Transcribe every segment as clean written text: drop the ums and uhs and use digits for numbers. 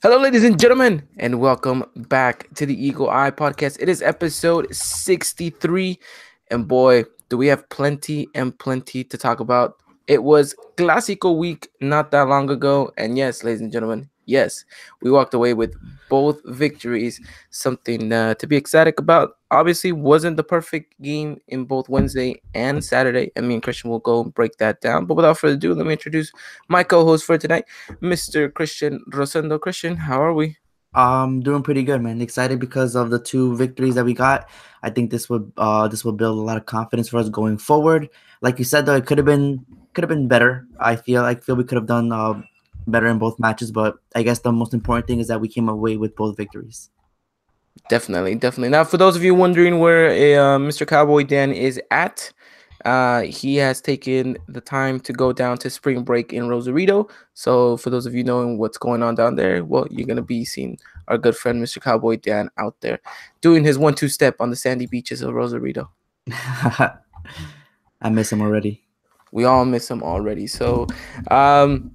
Hello, ladies and gentlemen, and welcome back to the Eagle Eye Podcast. It is episode 63, and boy, do we have plenty and plenty to talk about. It was Clasico week not that long ago, and yes, ladies and gentlemen, yes, we walked away with both victories, something to be ecstatic about. Obviously, wasn't the perfect game in both Wednesday and Saturday, and me and Christian will go and break that down. But without further ado, let me introduce my co-host for tonight. Mr. Christian Rosendo. Christian, how are we? Doing pretty good, man. Excited because of the two victories that we got. I think this will build a lot of confidence for us going forward. Like you said, though, it could have been better. I feel we could have done better in both matches, but I guess the most important thing is that we came away with both victories. Definitely, definitely. Now, for those of you wondering where Mr. Cowboy Dan is at, he has taken the time to go down to spring break in Rosarito. So, for those of you knowing what's going on down there, well, you're gonna be seeing our good friend Mr. Cowboy Dan out there doing his 1-2 step on the sandy beaches of Rosarito. I miss him already. We all miss him already. So, um,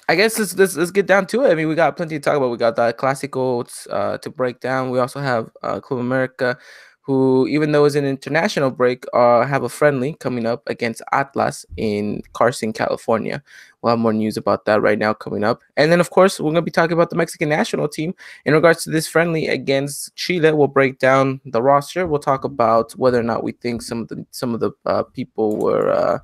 I guess let's get down to it. I mean, we got plenty to talk about. We got the Clasico to break down. We also have Club America, who, even though it's an international break, have a friendly coming up against Atlas in Carson, California. We'll have more news about that right now coming up. And then, of course, we're going to be talking about the Mexican national team in regards to this friendly against Chile. We'll break down the roster. We'll talk about whether or not we think some of the people were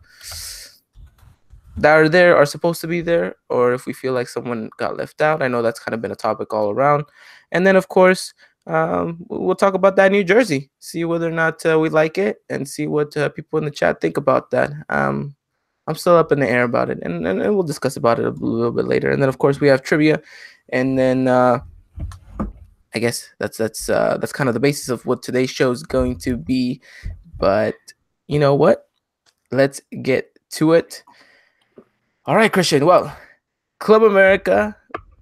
that are there are supposed to be there, or if we feel like someone got left out. I know that's kind of been a topic all around. And then, of course, we'll talk about that New Jersey, see whether or not we like it, and see what people in the chat think about that. I'm still up in the air about it, and we'll discuss about it a little bit later. And then, of course, we have trivia, and then I guess that's kind of the basis of what today's show is going to be. But you know what? Let's get to it. All right, Christian. Well, Club America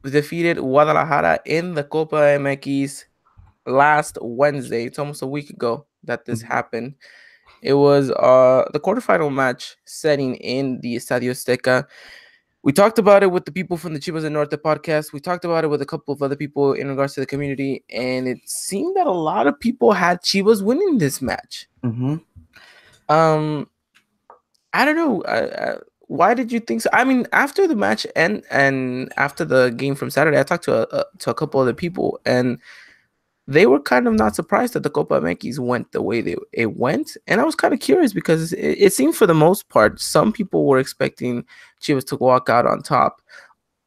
defeated Guadalajara in the Copa MX last Wednesday. It's almost a week ago that this happened. It was the quarterfinal match setting in the Estadio Azteca. We talked about it with the people from the Chivas del Norte podcast. We talked about it with a couple of other people in regards to the community, and it seemed that a lot of people had Chivas winning this match. Mm-hmm. Um, I don't know. Why did you think so? I mean, after the match and after the game from Saturday, I talked to a couple other people, and they were kind of not surprised that the Copa MX went the way it went. And I was kind of curious because it seemed for the most part, some people were expecting Chivas to walk out on top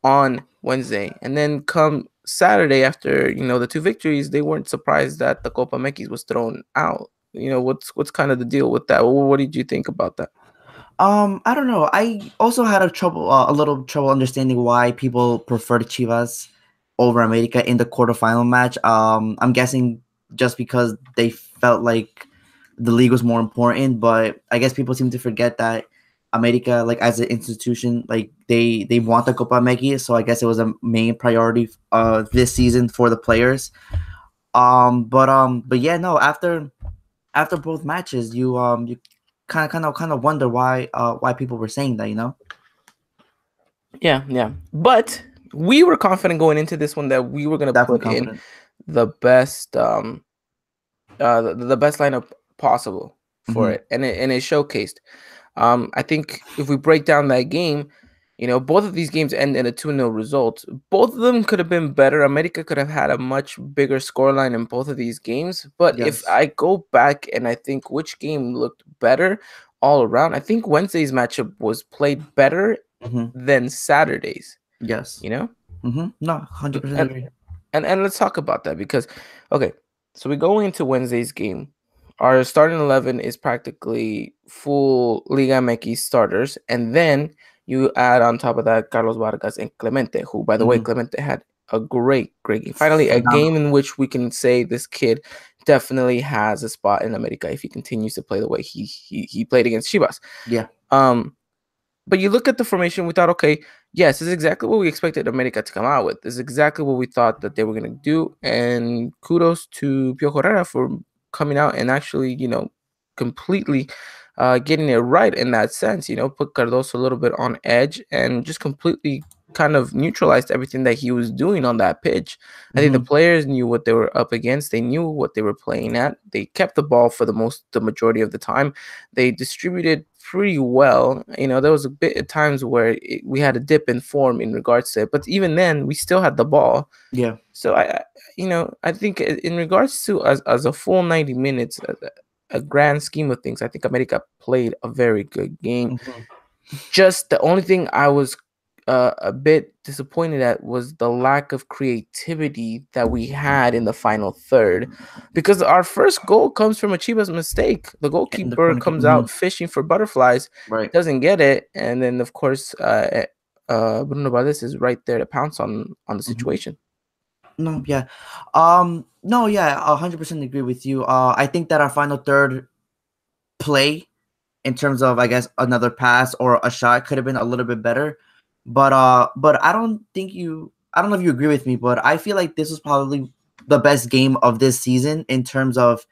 on Wednesday, and then come Saturday after the two victories, they weren't surprised that the Copa MX was thrown out. What's kind of the deal with that? What did you think about that? I don't know. I also had a little trouble understanding why people preferred Chivas over America in the quarterfinal match. I'm guessing just because they felt like the league was more important, but I guess people seem to forget that America, like as an institution, like they want the Copa Mexi, so I guess it was a main priority this season for the players. But yeah, no. After both matches, you kind of wonder why people were saying that, you know. Yeah, yeah. But we were confident going into this one that we were gonna Definitely put in confident. the best the best lineup possible for Hmm. it, and it showcased. I think if we break down that game, both of these games end in a 2-0 result. Both of them could have been better. America could have had a much bigger scoreline in both of these games. But if Yes. I go back and I think which game looked better all around, I think Wednesday's matchup was played better Hmm. than Saturday's, Yes. you know? No, 100% And agree. and let's talk about that because okay, so we go into Wednesday's game. Our starting 11 is practically full Liga MX starters, and then you add on top of that Carlos Vargas and Clemente, who, by the way, Hmm. Clemente had a great game. Finally, a game Phenomenal. in which we can say this kid definitely has a spot in America if he continues to play the way he played against Chivas. Yeah. Um, but you look at the formation, we thought, okay, yes, this is exactly what we expected America to come out with. This is exactly what we thought that they were going to do. And kudos to Pio Herrera for coming out and actually, completely getting it right in that sense. Put Cardoso a little bit on edge and just completely kind of neutralized everything that he was doing on that pitch. I think the players knew what they were up against. They knew what they were playing at. They kept the ball for the majority of the time. They distributed pretty well. There was a bit at times where we had a dip in form in regards to it, but even then, we still had the ball. Yeah. So I think in regards to as a full 90 minutes, a grand scheme of things, I think America played a very good game. Just the only thing I was a bit disappointed at was the lack of creativity that we had in the final third, because our first goal comes from a Chivas mistake. The goalkeeper comes out fishing for butterflies, right, doesn't get it, and then of course Bruno Valdez is right there to pounce on the situation. No, yeah, no, yeah, 100% agree with you. I think that our final third play, in terms of, I guess, another pass or a shot, could have been a little bit better. But I don't know if you agree with me, but I feel like this was probably the best game of this season in terms of,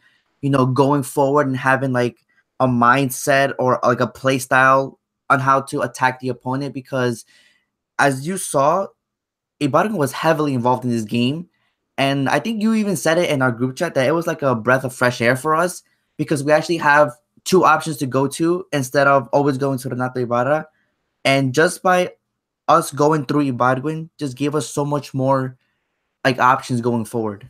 going forward and having like a mindset or like a play style on how to attack the opponent. Because as you saw, Ibarguen was heavily involved in this game. And I think you even said it in our group chat that it was like a breath of fresh air for us, because we actually have two options to go to instead of always going to Renato Ibarra. And just by us going through Ibarguen just gave us so much more like options going forward.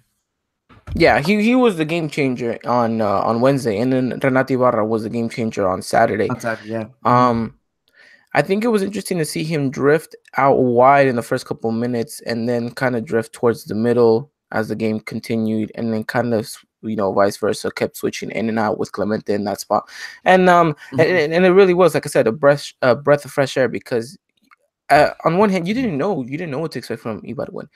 Yeah, he was the game changer on Wednesday, and then Renato Ibarra was the game changer on Saturday. Yeah. I think it was interesting to see him drift out wide in the first couple of minutes and then kind of drift towards the middle as the game continued, and then kind of vice versa, kept switching in and out with Clemente in that spot. And and it really was, like I said, a breath of fresh air, because on one hand, you didn't know what to expect from Ibarguen.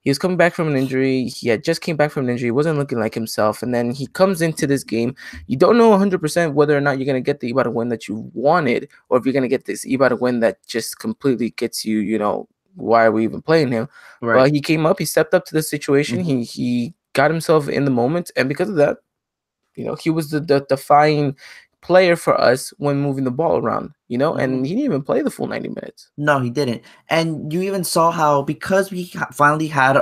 He was coming back from an injury. He had just came back from an injury. He wasn't looking like himself. And then he comes into this game. You don't know 100% whether or not you're going to get the Ibarguen that you wanted, or if you're going to get this Ibarguen that just completely gets you, why are we even playing him? Right. But he came up. He stepped up to the situation. He got himself in the moment. And because of that, he was the defining player for us when moving the ball around, and he didn't even play the full 90 minutes. No, he didn't. And you even saw how, because we finally had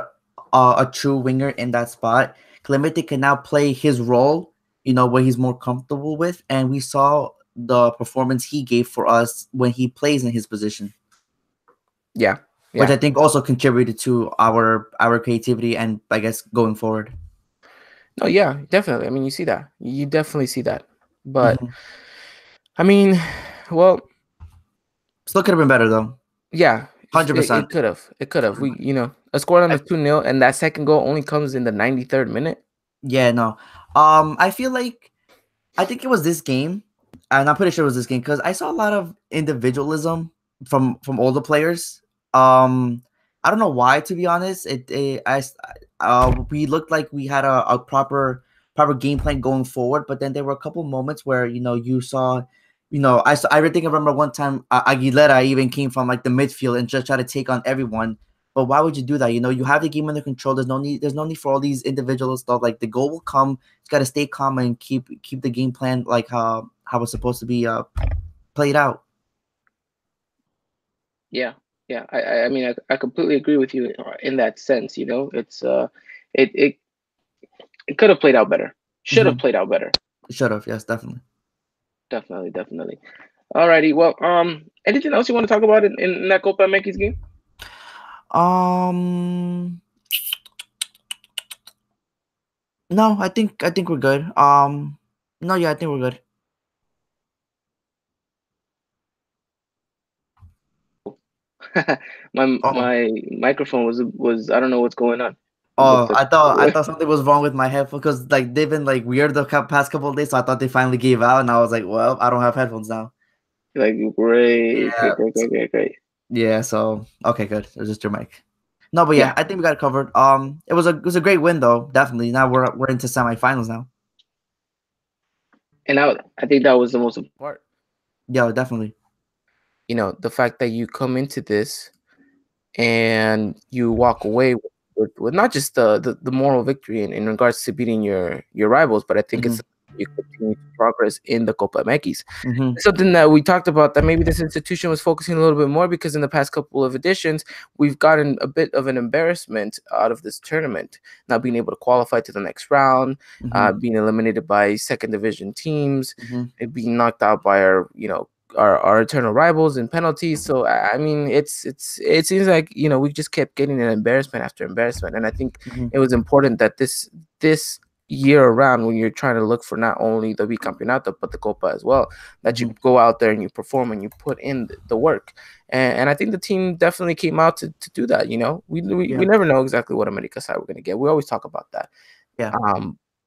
a true winger in that spot, Clemente can now play his role, what he's more comfortable with. And we saw the performance he gave for us when he plays in his position. Yeah. Which I think also contributed to our creativity and, I guess, going forward. No, yeah, definitely. I mean, you see that. You definitely see that. But I mean, well, still could have been better though. Yeah, 100%. It could have. We, a score on the 2-0, and that second goal only comes in the 93rd minute. Yeah, no. I feel like, I think it was this game, and I'm pretty sure it was this game, because I saw a lot of individualism from all the players. I don't know why, to be honest. We looked like we had a proper game plan going forward, but then there were a couple moments where you saw, I think I remember one time Aguilera even came from like the midfield and just tried to take on everyone. But why would you do that? You have the game under control. There's no need for all these individual stuff. Like, the goal will come. It's got to stay calm and keep the game plan like how it's supposed to be played out. Yeah. I mean, I completely agree with you in that sense. It's it could have played out better. Should have played out better. Should have, yes, definitely. Definitely. Alrighty. Well, anything else you want to talk about in that Copa MX game? No, I think we're good. No, yeah, I think we're good. my microphone was I don't know what's going on. Oh, I thought something was wrong with my headphones, because like they've been like weird the past couple of days, so I thought they finally gave out, and I was like, well, I don't have headphones now. Like, great. Yeah, so okay, good. It was just your mic. No, but yeah, I think we got it covered. It was a great win though, definitely. Now we're into semifinals now. And I think that was the most important part. Yeah, definitely. The fact that you come into this and you walk away with not just the moral victory in regards to beating your rivals, but I think it's you continue to progress in the Copa MX. Mm-hmm. Something that we talked about, that maybe this institution was focusing a little bit more, because in the past couple of editions, we've gotten a bit of an embarrassment out of this tournament, not being able to qualify to the next round, Mm-hmm. being eliminated by second division teams, Mm-hmm. being knocked out by our eternal rivals in penalties. So I mean, it seems like we just kept getting an embarrassment after embarrassment, and I think Mm-hmm. it was important that this year around, when you're trying to look for not only the bicampeonato but the Copa as well, that you go out there and you perform and you put in the work. And I think the team definitely came out to do that. We never know exactly what America side we're going to get. We always talk about that. Yeah.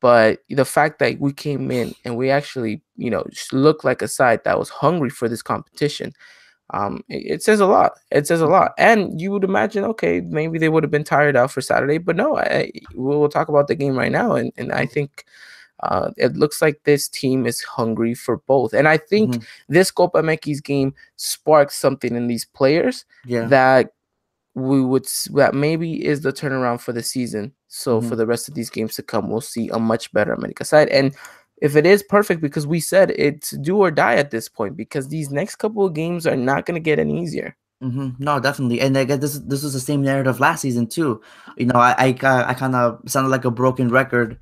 But the fact that we came in and we actually, just looked like a side that was hungry for this competition, it says a lot. It says a lot. And you would imagine, okay, maybe they would have been tired out for Saturday, but no, we'll talk about the game right now. And I think it looks like this team is hungry for both. And I think this Copa MX game sparks something in these players Yeah. that that maybe is the turnaround for the season. So for the rest of these games to come, we'll see a much better America side. And if it is perfect, because we said it's do or die at this point, because these next couple of games are not going to get any easier. No, definitely, and I guess this was the same narrative last season too. I kind of sounded like a broken record,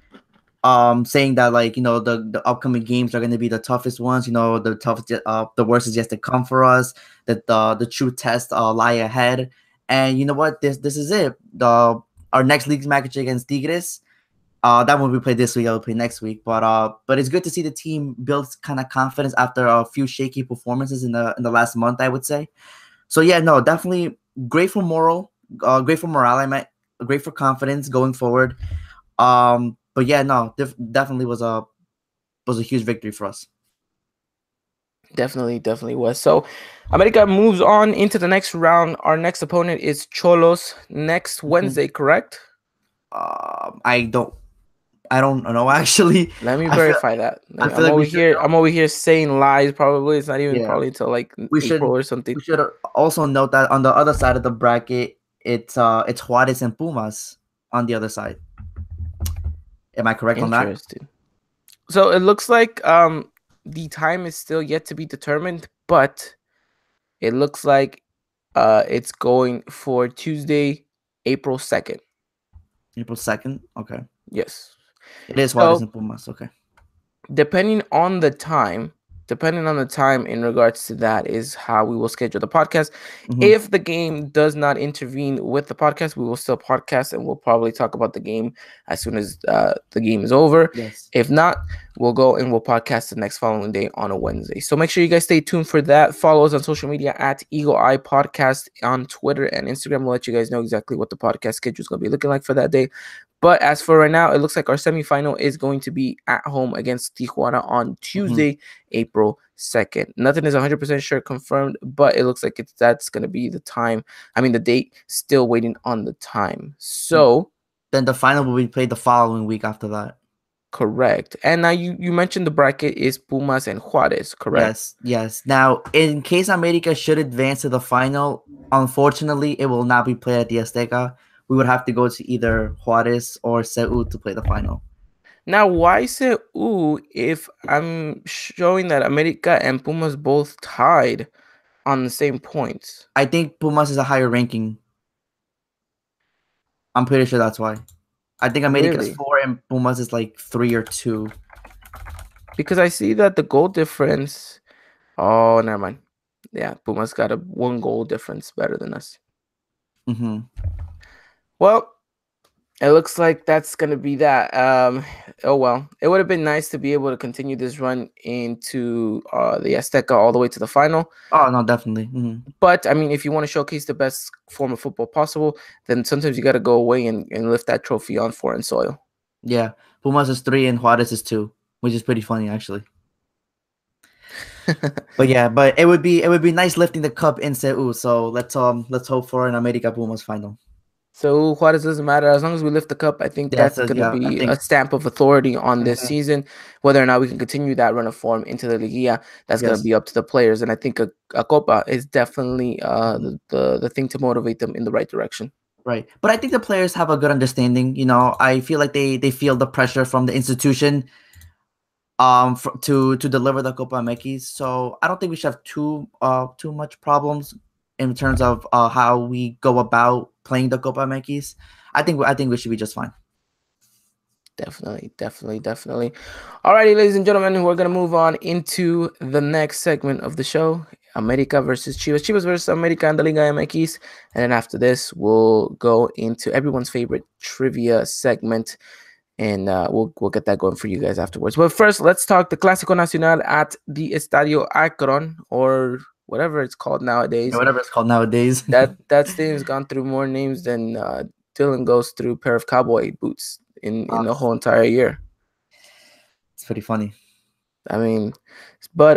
saying that, like, the upcoming games are going to be the toughest ones. The toughest, the worst is yet to come for us. That the true test lie ahead. And you know what? This is it. Our next league match against Tigres. That won't be played this week. I'll play next week. But it's good to see the team build kind of confidence after a few shaky performances in the last month, I would say. So yeah, no, definitely great for morale. Great for morale. I meant great for confidence going forward. But yeah, no, definitely was a huge victory for us. Definitely was. So America moves on into the next round. Our next opponent is Cholos next Wednesday, correct? I don't know, actually. Let me verify that. I'm over here saying lies. Probably it's not even probably until like April or something. We should also note that on the other side of the bracket, it's Juarez and Pumas on the other side. Am I correct on that? Interesting. So it looks like the time is still yet to be determined, but it looks like it's going for Tuesday, April 2nd. April 2nd? Okay. Yes. It is Juarez and Pumas. Okay. Depending on the time in regards to that is how we will schedule the podcast. If the game does not intervene with the podcast, we will still podcast, and we'll probably talk about the game as soon as the game is over. Yes. If not, we'll go and we'll podcast the next following day on a Wednesday. So make sure you guys stay tuned for that. Follow us on social media at Eagle Eye Podcast on Twitter and Instagram. We'll let you guys know exactly what the podcast schedule is going to be looking like for that day. But as for right now, it looks like our semifinal is going to be at home against Tijuana on Tuesday, April 2nd. Nothing is 100% sure confirmed, but it looks like that's going to be the time. I mean, the date, still waiting on the time. So then the final will be played the following week after that. Correct. And now you mentioned the bracket is Pumas and Juarez, correct? Yes. Now, in case America should advance to the final, unfortunately, it will not be played at the Azteca. We would have to go to either Juarez or CU to play the final. Now, why CU if I'm showing that America and Pumas both tied on the same points? I think Pumas is a higher ranking. I'm pretty sure that's why. I think America's 4 and Pumas is like 3 or 2. Because I see that the goal difference... Oh, never mind. Yeah, Pumas got a 1 goal difference better than us. Well, it looks like that's going to be that. Oh, well. It would have been nice to be able to continue this run into the Azteca all the way to the final. Oh, no, definitely. But, I mean, if you want to showcase the best form of football possible, then sometimes you got to go away and lift that trophy on foreign soil. Yeah. Pumas is 3 and Juarez is 2, which is pretty funny, actually. But it would be nice lifting the cup in CU. So let's hope for an America Pumas final. So Juarez doesn't matter as long as we lift the cup. I think that's going to be a stamp of authority on this season. Whether or not we can continue that run of form into the Liga, that's going to be up to the players. And I think a Copa is definitely the thing to motivate them in the right direction. Right, but I think the players have a good understanding. I feel like they feel the pressure from the institution. to deliver the Copa MX. So I don't think we should have too much problems in terms of how we go about playing the Copa MX. I think we should be just fine. Definitely, definitely, definitely. Alrighty, ladies and gentlemen, we're gonna move on into the next segment of the show. America versus Chivas. Chivas versus America in the Liga MX. And then after this, we'll go into everyone's favorite trivia segment. And we'll get that going for you guys afterwards. But first, let's talk the Clásico Nacional at the Estadio Akron, or whatever it's called nowadays. Yeah, whatever it's called nowadays. that stadium's gone through more names than Dylan goes through a pair of cowboy boots in the whole entire year. It's pretty funny. I mean, but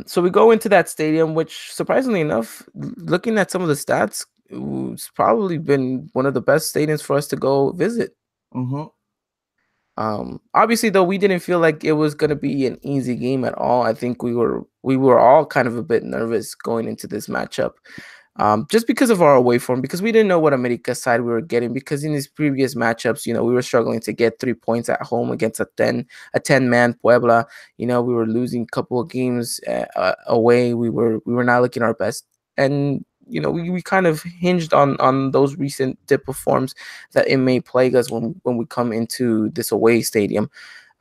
so we go into that stadium, which surprisingly enough, looking at some of the stats, it's probably been one of the best stadiums for us to go visit. Mm-hmm. Obviously, though, we didn't feel like it was going to be an easy game at all. I think we were all kind of a bit nervous going into this matchup. Just because of our away form, because we didn't know what America's side we were getting, because in these previous matchups, we were struggling to get 3 points at home against a 10-man Puebla. We were losing a couple of games away. We were not looking our best. And, we kind of hinged on those recent dip of forms that it may plague us when we come into this away stadium.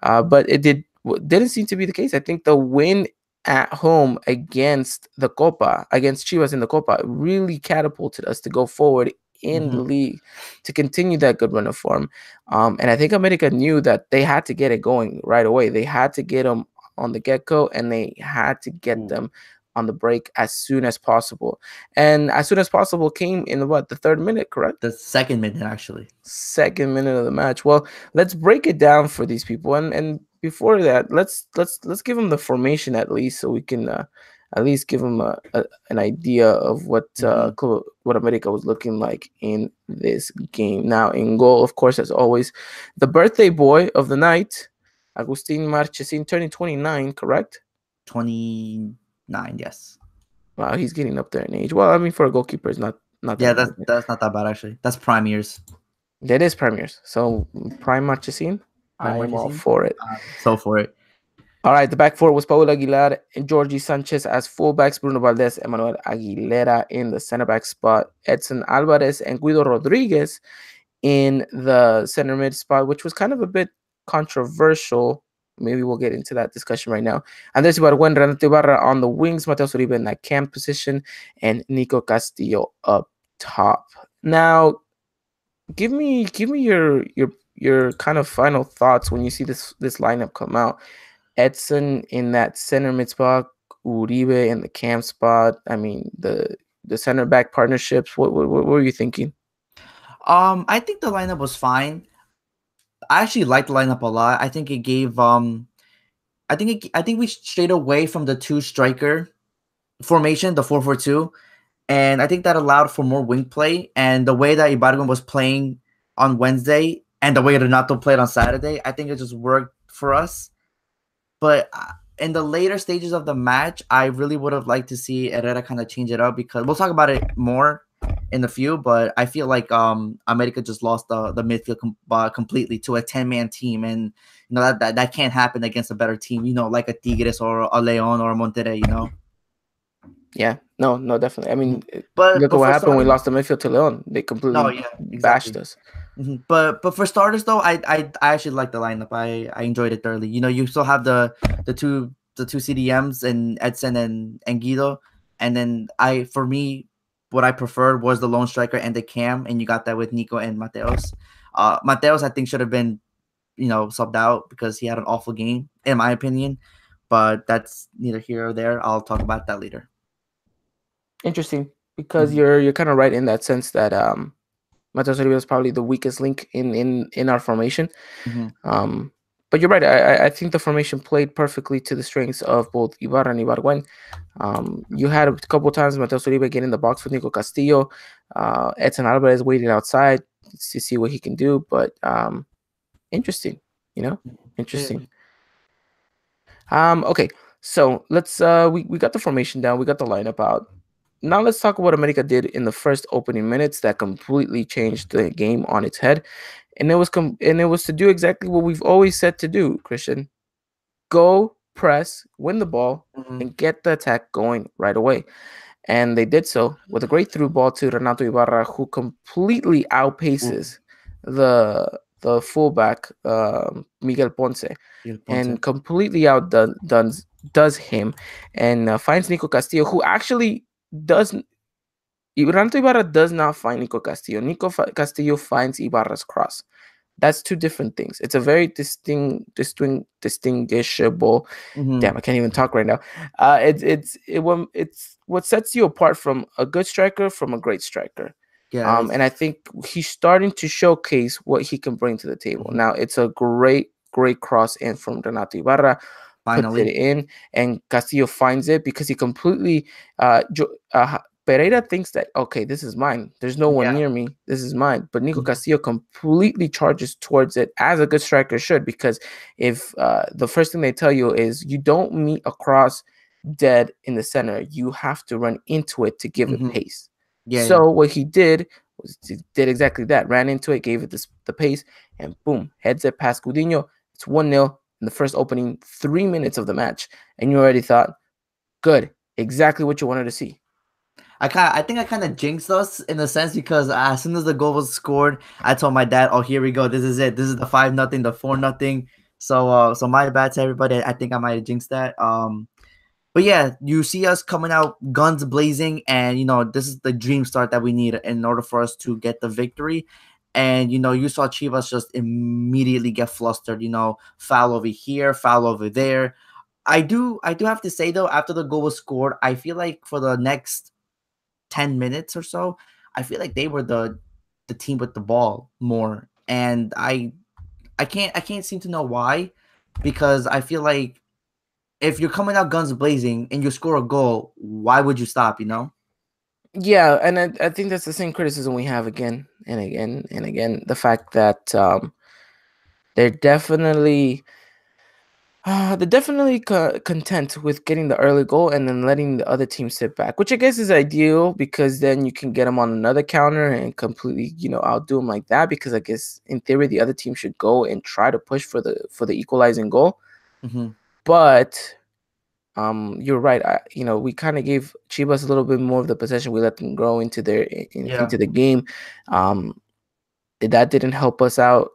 But it didn't seem to be the case. I think the win at home against Chivas in the Copa, really catapulted us to go forward in the league, to continue that good run of form. And I think America knew that they had to get it going right away. They had to get them on the get-go, and they had to get them on the break as soon as possible. And as soon as possible came in the 3rd minute, correct? The 2nd minute, actually. 2nd minute of the match. Well, let's break it down for these people, and before that, let's give them the formation at least, so we can at least give them an idea of what America was looking like in this game. Now, in goal, of course, as always, the birthday boy of the night, Agustin Marchesin, turning 29, correct? 29, yes. Wow, he's getting up there in age. Well, I mean, for a goalkeeper, it's not Yeah, that that's not that bad, actually. That's prime years. That is prime years. So prime Marchesin, I'm all for it. So for it. All right, the back four was Paulo Aguilar and Georgie Sanchez as fullbacks, Bruno Valdez, Emmanuel Aguilera in the center back spot, Edson Alvarez and Guido Rodriguez in the center mid spot, which was kind of a bit controversial. Maybe we'll get into that discussion right now. Andres Ibargüen, Renato Ibarra on the wings, Mateus Uribe in that cam position, and Nico Castillo up top. Now, give me your kind of final thoughts when you see this lineup come out. Edson in that center mid spot, Uribe in the cam spot. I mean, the center back partnerships. What were you thinking? I think the lineup was fine. I actually liked the lineup a lot. I think it gave I think we strayed away from the 2 striker formation, the 4-4-2, and I think that allowed for more wing play. And the way that Ibargüen was playing on Wednesday and the way Renato played on Saturday, I think it just worked for us. But in the later stages of the match, I really would have liked to see Herrera kind of change it up, because we'll talk about it more in a few. But I feel like America just lost the midfield completely to a 10-man team, and that can't happen against a better team, like a Tigres or a León or a Monterrey, Yeah, no, definitely. I mean, but look at what happened when we lost the midfield to León. They completely bashed us. Mm-hmm. But for starters, though, I actually like the lineup. I enjoyed it thoroughly. You still have the two CDMs and Edson and Guido, and then for me, what I preferred was the lone striker and the cam, and you got that with Nico and Mateos. Mateos, I think, should have been subbed out because he had an awful game, in my opinion. But that's neither here or there. I'll talk about that later. Interesting, because you're kind of right in that sense that Mateus Uribe is probably the weakest link in our formation. But you're right. I think the formation played perfectly to the strengths of both Ibarra and Ibargüen. You had a couple of times Mateus Uribe get in the box with Nico Castillo. Edson Alvarez waited outside to see what he can do. But interesting, interesting. Okay, so let's we got the formation down. We got the lineup out. Now let's talk about what America did in the first opening minutes that completely changed the game on its head, and it was to do exactly what we've always said to do, Christian. go press, win the ball, Mhm. and get the attack going right away. And they did so with a great through ball to Renato Ibarra, who completely Oof. outpaces the fullback Miguel Ponce, Miguel Ponce. and completely does him, and finds Nico Castillo, who actually does. Renato Ibarra does not find Nico Castillo. Castillo finds Ibarra's cross. That's two different things. It's a very distinguishable. Mhm. Damn, I can't even talk right now. It's what sets you apart from a good striker from a great striker. Yeah, And I it's think he's starting to showcase what he can bring to the table. mhm. Now it's a great cross in from Renato Ibarra, puts it Finally. in, and Castillo finds it because he completely Pereira thinks that, okay, this is mine. There's no one Yeah. near me. This is mine. But Nico Mhm. Castillo completely charges towards it as a good striker should, because if the first thing they tell you is you don't meet across dead in the center, you have to run into it to give it Mhm. pace. Yeah, yeah. So what he did was he did exactly that. Ran into it, gave it the pace, and boom, heads it past Coutinho. It's 1-0 in the first opening 3 minutes of the match, and you already thought, good, exactly what you wanted to see. I think I kind of jinxed us in a sense because as soon as the goal was scored, I told my dad, "Oh, here we go. This is it. This is the 5-0, the 4-0." So my bad to everybody. I think I might have jinxed that. But yeah, you see us coming out guns blazing, and this is the dream start that we need in order for us to get the victory. And you saw Chivas just immediately get flustered. Foul over here, foul over there. I do have to say though, after the goal was scored, I feel like for the next 10 minutes or so, I feel like they were the team with the ball more, and I can't seem to know why, because I feel like if you're coming out guns blazing and you score a goal, why would you stop? Yeah, and I think that's the same criticism we have again and again and again. The fact that they're definitely content with getting the early goal and then letting the other team sit back, which I guess is ideal because then you can get them on another counter and completely, outdo them like that. Because I guess in theory the other team should go and try to push for the equalizing goal. Mm-hmm. But you're right. We kind of gave Chivas a little bit more of the possession. We let them grow Yeah. into the game. Um, that didn't help us out.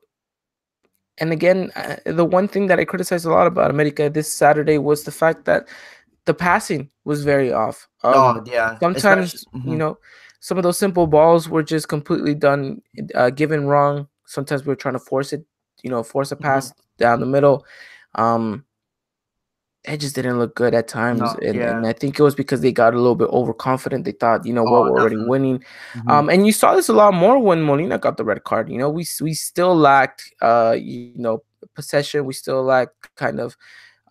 And again, the one thing that I criticized a lot about America this Saturday was the fact that the passing was very off. Oh yeah, especially. Sometimes, some of those simple balls were just completely done, given wrong. Sometimes we were trying to force it, force a Mm-hmm. pass down the middle. Um, it just didn't look good at times, No, and yeah. I think it was because they got a little bit overconfident. They thought, what, Oh, we're already definitely. winning, Mm-hmm. and you saw this a lot more when Molina got the red card. We still lacked, possession. We still lacked kind of,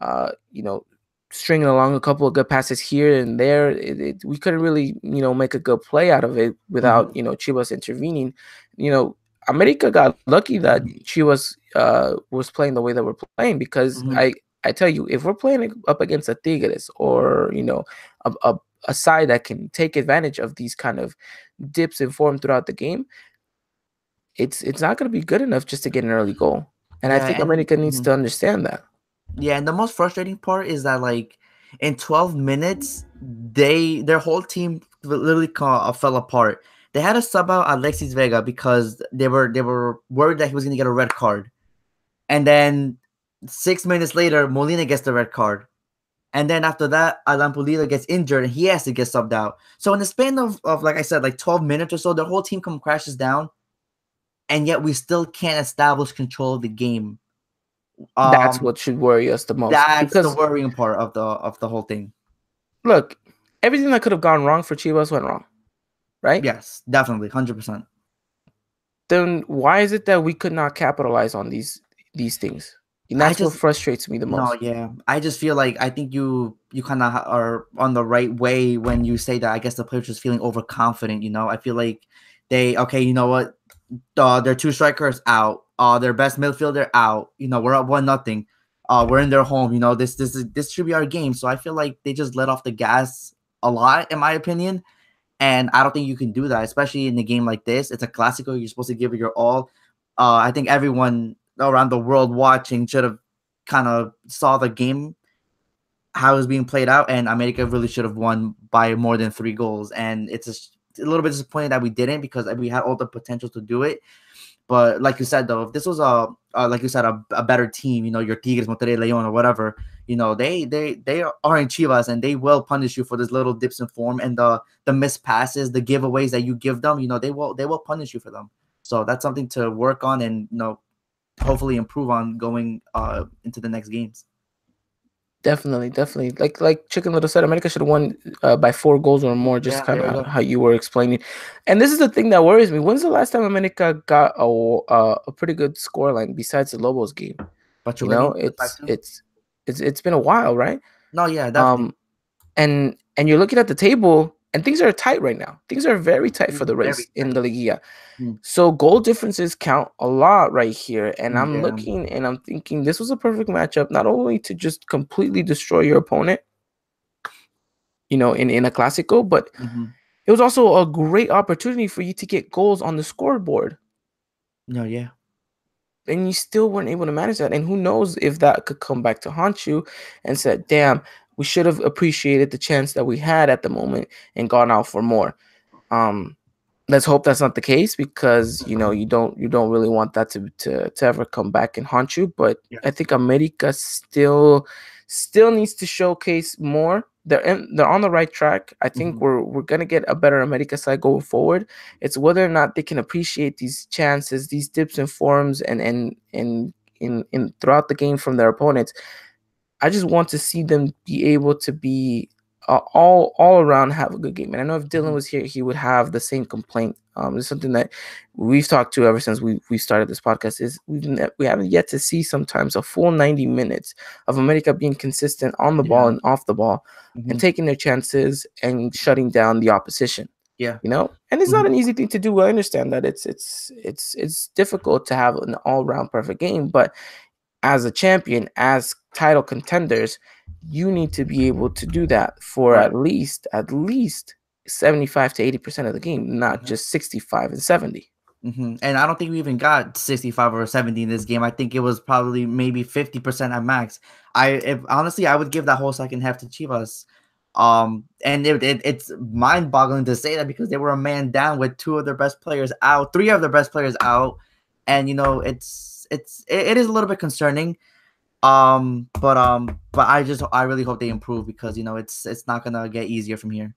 uh, you know, stringing along a couple of good passes here and there. We couldn't really, make a good play out of it without, Mm-hmm. Chivas intervening. America got lucky that Chivas was playing the way that we're playing, because Mm-hmm. I tell you, if we're playing up against a Tigres or a, a, a side that can take advantage of these kind of dips in form throughout the game, it's not going to be good enough just to get an early goal. And I Yeah, think and America needs mhm. to understand that. Yeah, and the most frustrating part is that like in 12 minutes, their whole team literally fell apart. They had to sub out Alexis Vega because they were worried that he was gonna get a red card, and then 6 minutes later, Molina gets the red card, and then after that, Alan Pulido gets injured and he has to get subbed out. So in the span of like I said, like 12 minutes or so, their whole team crashes down, and yet we still can't establish control of the game. That's Um, what should worry us the most, that's the because worrying part of the whole thing. look, everything that could have gone wrong for Chivas went wrong, right? Yes, definitely, 100%. Then why is it that we could not capitalize on these things? And I that's what just frustrates me the no, most. yeah. I just feel like I think you kind of are on the right way when you say that. I guess the players just feeling overconfident. I feel like they okay. You know what? Their two strikers out. Their best midfielder out. We're up 1-0. We're in their home. This should be our game. So I feel like they just let off the gas a lot, in my opinion. And I don't think you can do that, especially in a game like this. It's a Clasico. You're supposed to give it your all. I think everyone around the world watching should have kind of saw the game how it was being played out, and America really should have won by more than 3 goals. And it's a little bit disappointing that we didn't, because we had all the potential to do it. But like you said, though, if this was like you said, a better team, your Tigres, Monterrey, Leon, or whatever, they are in Chivas, and they will punish you for this little dips in form and the missed passes, the giveaways that you give them. They will punish you for them. So that's something to work on, and hopefully improve on going into the next games. Definitely. Like Chicken Little said, America should have won by 4 goals or more, just Yeah, kind there you of go. how you were explaining. And this is the thing that worries me. When's the last time America got a pretty good scoreline besides the Lobos game? Pachuca game, the 5-2. It's been a while, right? No, yeah, definitely. Um, and you're looking at the table, and things are tight right now. Things are very tight for the Very race in tight. the Liga. Mm. So goal differences count a lot right here. And I'm Yeah. looking and I'm thinking this was a perfect matchup, not only to just completely destroy your opponent, in a Clasico, but Mm-hmm. it was also a great opportunity for you to get goals on the scoreboard. No, yeah. And you still weren't able to manage that. And who knows if that could come back to haunt you and said, damn, we should have appreciated the chance that we had at the moment and gone out for more. Let's hope that's not the case, because you don't really want that to ever come back and haunt you. But Yeah. I think America still needs to showcase more. They're on the right track. I think we're gonna get a better America side going forward. It's whether or not they can appreciate these chances, these dips and forms, and in throughout the game from their opponents. I just want to see them be able to be all around have a good game. And I know if Dylan was here, he would have the same complaint. It's something that we've talked to ever since we started this podcast. Is we haven't yet to see sometimes a full 90 minutes of America being consistent on the ball and off the ball, and taking their chances and shutting down the opposition. Yeah. And it's not an easy thing to do. I understand that it's difficult to have an all round perfect game, but as a champion, as title contenders, you need to be able to do that for at least 75 to 80% of the game, not just 65 and 70. And I don't think we even got 65 or 70 in this game. I think it was probably maybe 50% at max. Honestly, I would give that whole second half to Chivas. And it's mind-boggling to say that, because they were a man down with 2 of their best players out, 3 of their best players out, and it is a little bit concerning. But I really hope they improve, because it's not gonna get easier from here.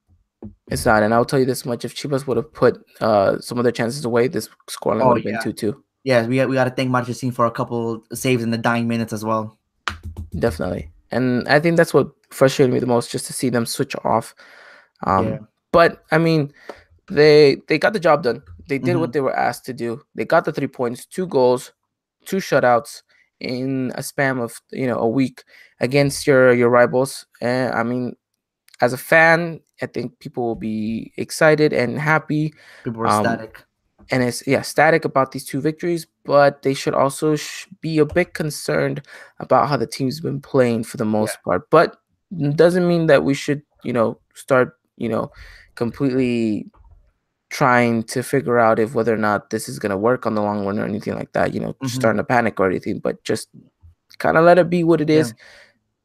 It's not, and I'll tell you this much: if Chivas would have put some of their chances away, this scoreline would have been 2-2. Yeah, we got to thank Marchesín for a couple saves in the dying minutes as well. Definitely, and I think that's what frustrated me the most, just to see them switch off. But I mean, they got the job done. They did what they were asked to do. They got the 3 points, 2 goals, 2 shutouts in a span of a week against your rivals. And I mean, as a fan, I think people will be excited and happy. People were ecstatic. And it's static about these 2 victories, but they should also be a bit concerned about how the team's been playing for the most part. But it doesn't mean that we should start completely trying to figure out if whether or not this is going to work on the long run or anything like that, starting to panic or anything, but just kind of let it be what it is,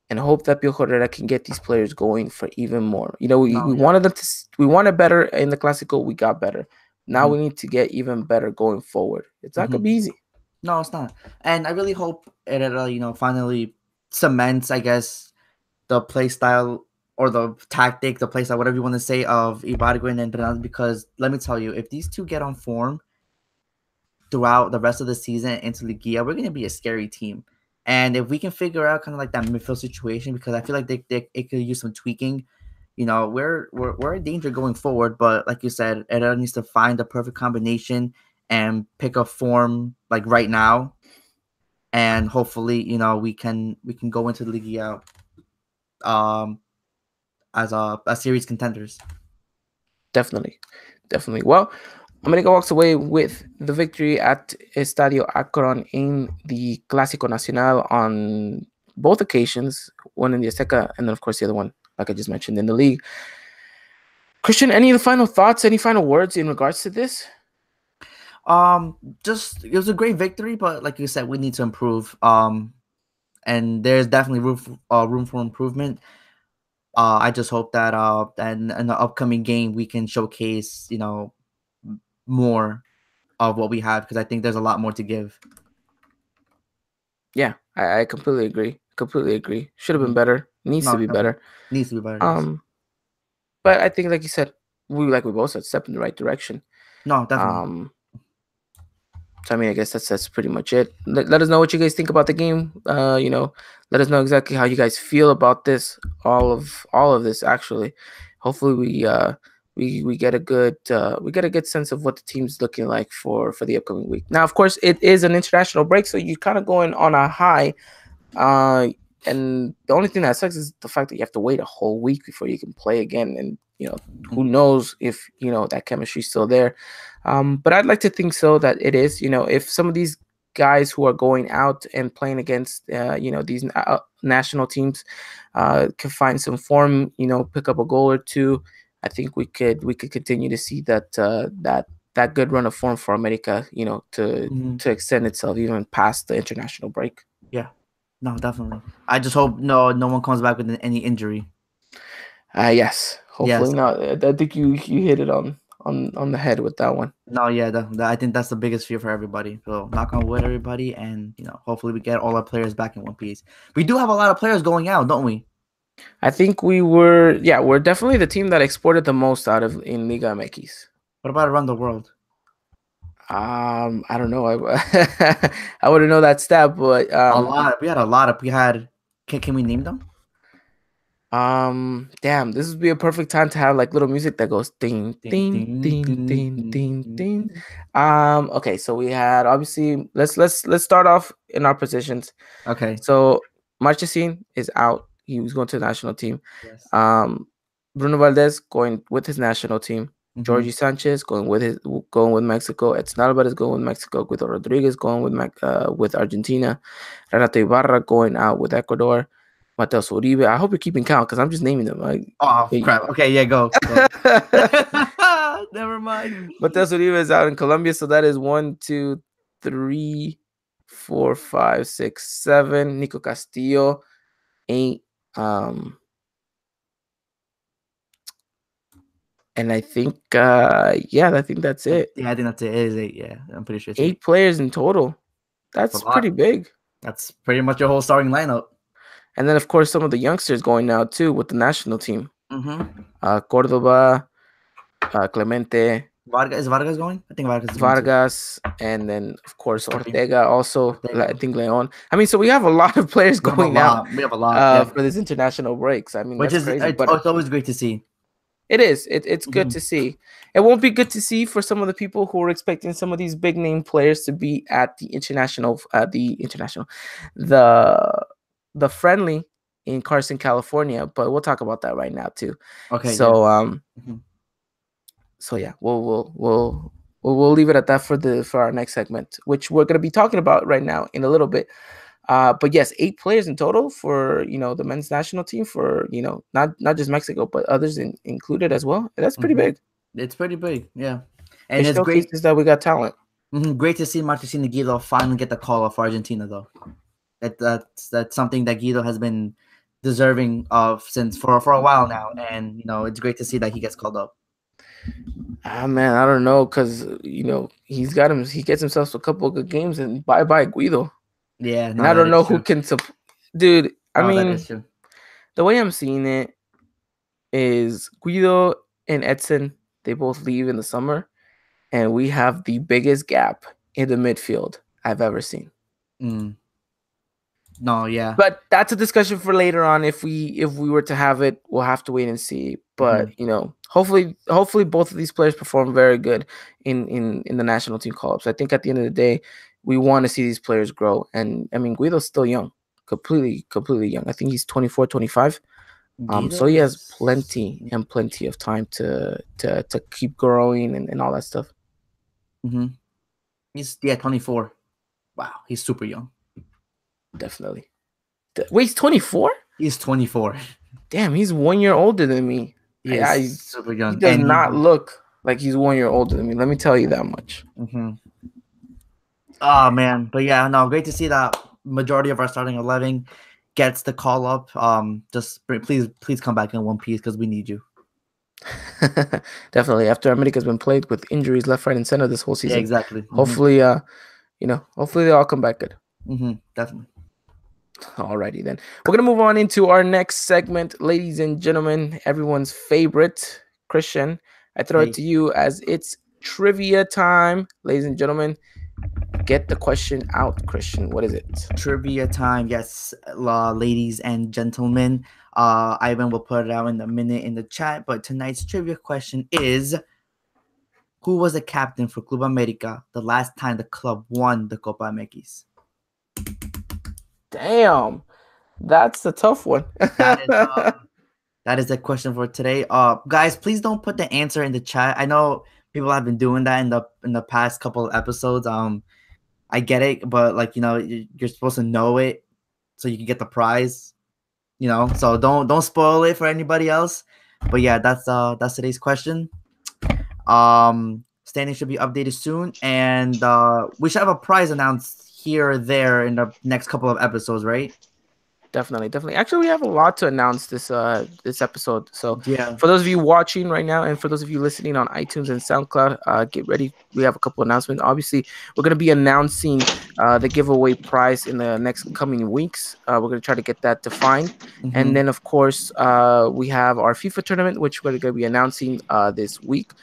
and hope that Piojo Herrera can get these players going for even more. We wanted them we wanted better in the Clasico. We got better. Now we need to get even better going forward. It's not going to be easy. No, it's not. And I really hope Herrera, finally cements, I guess, the play style or the tactic, the play style, whatever you want to say, of Ibargüen and Renal, because let me tell you, if these 2 get on form throughout the rest of the season into Liga, we're going to be a scary team. And if we can figure out kind of like that midfield situation, because I feel like it could use some tweaking, we're in danger going forward. But like you said, Herrera needs to find the perfect combination and pick a form like right now, and hopefully we can go into the Liga as a series contenders. Definitely. Well, America walks away with the victory at Estadio Akron in the Clásico Nacional on both occasions, one in the Azteca, and then of course the other one, like I just mentioned, in the league. Christian, any final thoughts, any final words in regards to this? Just, it was a great victory, but like you said, we need to improve. and there's definitely room for improvement. I just hope that in the upcoming game we can showcase more of what we have, because I think there's a lot more to give. Yeah, I completely agree. Completely agree. Should have been Mhm. better. Needs No, to be definitely better. needs to be better. Yes. Um, but I think, like you said, we both said, step in the right direction. No, definitely. Um, so I mean, I guess that's pretty much it. Let us know what you guys think about the game. Let us know exactly how you guys feel about this. All of this actually. Hopefully we get a good sense of what the team's looking like for the upcoming week. Now, of course, it is an international break, so you're kind of going on a high. And the only thing that sucks is the fact that you have to wait a whole week before you can play again. And who knows if that chemistry's still there. But I'd like to think so, that it is. If some of these guys who are going out and playing against these national teams can find some form, pick up a goal or two, I think we could continue to see that good run of form for America, to extend itself even past the international break. Yeah. No, definitely. I just hope no one comes back with any injury. Yes, hopefully Yes. not. I think you hit it on the head with that one. No, yeah, I think that's the biggest fear for everybody. So knock on wood, everybody, and hopefully we get all our players back in one piece. We do have a lot of players going out, don't we? I think we're definitely the team that exported the most out of in Liga MX. What about around the world? I don't know. I wouldn't know that stat, but A lot. We had a lot of. We had. Can we name them? damn, this would be a perfect time to have like little music that goes ding Ding, ding ding, ding ding, ding ding, ding ding, ding. ding. Okay, so we had, obviously, let's start off in our positions. Okay. So Marchesín is out. He was going to the national team. Yes. Um, Bruno Valdez going with his national team. Mm-hmm. Georgie Sanchez going with Mexico. Edson Alvarez going with Mexico. Guido Rodriguez going with Argentina. Renato Ibarra going out with Ecuador. Mateus Uribe. I hope you're keeping count because I'm just naming them. Oh crap. Okay, yeah, go. Never mind. Mateus Uribe is out in Colombia, so that is 1, 2, 3, 4, 5, 6, 7. Nico Castillo, 8. And I think, I think that's it. Yeah, I think that's it. It is 8. Yeah, I'm pretty sure it's 8 players in total. That's That's a lot. pretty big. That's pretty much your whole starting lineup. And then, of course, some of the youngsters going now too with the national team. Mm-hmm. Cordoba, Clemente, Is Vargas going? I think Vargas is going too. Vargas, and then of course Ortega. Ortega also. Ortega. I think Leon. I mean, so we have a lot of players going out. We have a lot. For this international breaks. I mean, Which that's is crazy. But it's always great to see. it is. It's good to see. It won't be good to see for some of the people who are expecting some of these big name players to be at the friendly in Carson, California. But we'll talk about that right now too. Okay. So yeah. So yeah, we'll leave it at that for our next segment, which we're gonna be talking about right now in a little bit. But yes, 8 players in total for the men's national team, for not just Mexico but others included as well. That's pretty big. It's pretty big, yeah. And it it's great that we got talent. Great to see Marchesín Guido finally get the call up for Argentina, though. That's something that Guido has been deserving of since for a while now, and it's great to see that he gets called up. Man, I don't know, because he gets himself a couple of good games and bye Guido. Yeah, and I don't know who can dude. I mean, the way I'm seeing it is Guido and Edson, they both leave in the summer, and we have the biggest gap in the midfield I've ever seen. No, yeah. But that's a discussion for later on. If we were to have it, we'll have to wait and see. But hopefully both of these players perform very good in the national team call-ups. I think at the end of the day, we want to see these players grow. And I mean, Guido's still young, completely young. I think he's 24, 25. So he has plenty of time to keep growing and all that stuff. He's 24. Wow, he's super young. Definitely. Wait, he's 24? He's 24. Damn, he's 1 year older than me. He's super young. He does not look like he's 1 year older than me. Let me tell you that much. Oh man, but yeah, no, great to see that majority of our starting 11 gets the call up, please come back in one piece because we need you. Definitely. After America's been played with injuries left, right, and center this whole Yeah, season, exactly. hopefully, hopefully they all come back good. Definitely. Alrighty then. We're gonna move on into our next segment, ladies and gentlemen. Everyone's favorite, Christian. I throw it to you as it's trivia time, ladies and gentlemen. Get the question out, Christian. What is it? Trivia time, yes, ladies and gentlemen. Ivan will put it out in a minute in the chat, but tonight's trivia question is: who was the captain for Club America the last time the club won the Copa MX? Damn, that's a tough one. That is the question for today. Guys, please don't put the answer in the chat. I know people have been doing that in the past couple of episodes. I get it, but like you're supposed to know it so you can get the prize. So don't spoil it for anybody else. But yeah, that's today's question. Standing should be updated soon, and we should have a prize announced here or there in the next couple of episodes, right? Definitely. Actually, we have a lot to announce this episode. So Yeah. for those of you watching right now, and for those of you listening on iTunes and SoundCloud, get ready. We have a couple announcements. Obviously, we're gonna be announcing the giveaway prize in the next coming weeks. We're gonna try to get that defined, and then of course, we have our FIFA tournament, which we're gonna be announcing this week.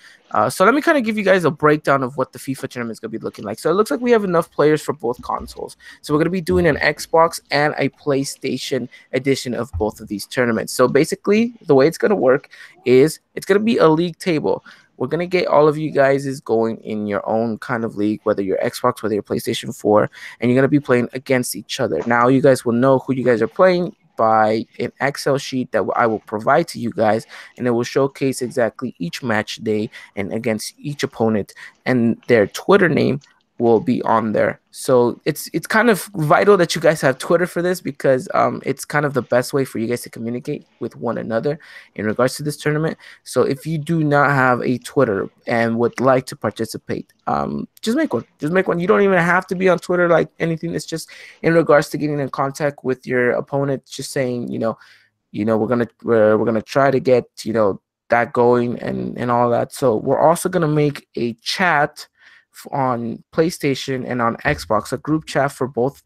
So let me kind of give you guys a breakdown of what the FIFA tournament is going to be looking like. So it looks like we have enough players for both consoles. So we're going to be doing an Xbox and a PlayStation edition of both of these tournaments. So basically, the way it's going to work is it's going to be a league table. We're going to get all of you guys is going in your own kind of league, whether you're Xbox, whether you're PlayStation 4, and you're going to be playing against each other. Now you guys will know who you guys are playing by an Excel sheet that I will provide to you guys, and it will showcase exactly each match day and against each opponent, and their Twitter name will be on there. So it's kind of vital that you guys have Twitter for this, because it's kind of the best way for you guys to communicate with one another in regards to this tournament. So if you do not have a Twitter and would like to participate, just make one. You don't even have to be on Twitter like anything. It's just in regards to getting in contact with your opponent, just saying, we're gonna try to get that going and all that. So we're also gonna make a chat on PlayStation and on Xbox, a group chat for both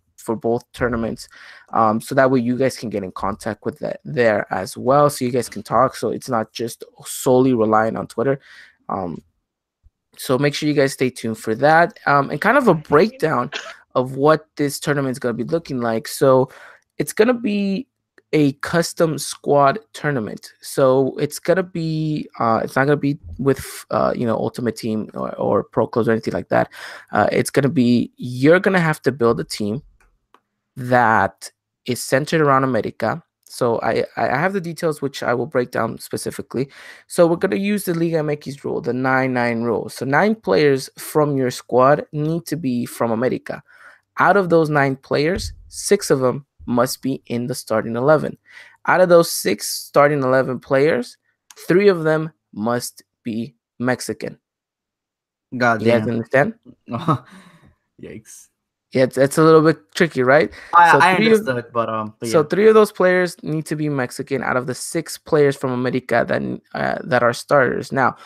tournaments, so that way you guys can get in contact with that there as well, so you guys can talk. So it's not just solely relying on Twitter. So make sure you guys stay tuned for that, and kind of a breakdown of what this tournament is going to be looking like. So it's going to be a custom squad tournament. So it's gonna be it's not gonna be with Ultimate Team or Pro Clubs or anything like that. It's gonna be, you're gonna have to build a team that is centered around America. So I have the details, which I will break down specifically. So we're gonna use the Liga MX rule, the 9-9 rule. So 9 players from your squad need to be from America. Out of those 9 players, 6 of them must be in the starting 11. Out of those 6 starting 11 players, 3 of them must be Mexican. God damn. You guys understand? Yikes. Yeah, it's a little bit tricky, right? I understood, but so 3 of those players need to be Mexican out of the 6 players from America that are starters. Now,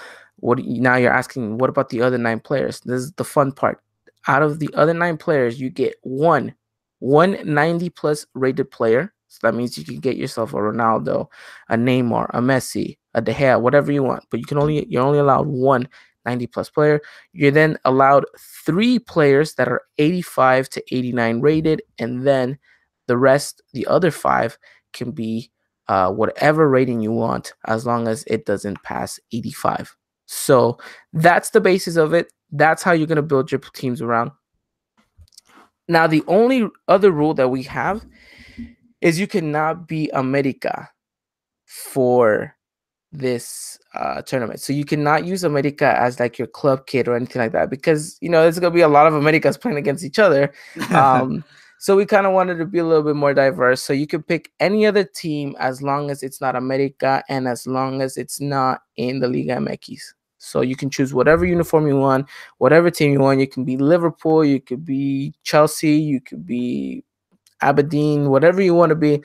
now you're asking, what about the other 9 players? This is the fun part. Out of the other 9 players, you get one 90+ rated player. So that means you can get yourself a Ronaldo, a Neymar, a Messi, a De Gea, whatever you want. But you're only allowed one 90+ player. You're then allowed 3 players that are 85 to 89 rated, and then the other 5 can be whatever rating you want, as long as it doesn't pass 85. So that's the basis of it. That's how you're going to build your teams around. Now, the only other rule that we have is you cannot be America for this tournament. So you cannot use America as like your club kit or anything like that, because there's gonna be a lot of Americas playing against each other. So we kind of wanted to be a little bit more diverse. So you can pick any other team as long as it's not America and as long as it's not in the Liga MX. So you can choose whatever uniform you want, whatever team you want. You can be Liverpool, you could be Chelsea, you could be Aberdeen, whatever you want to be.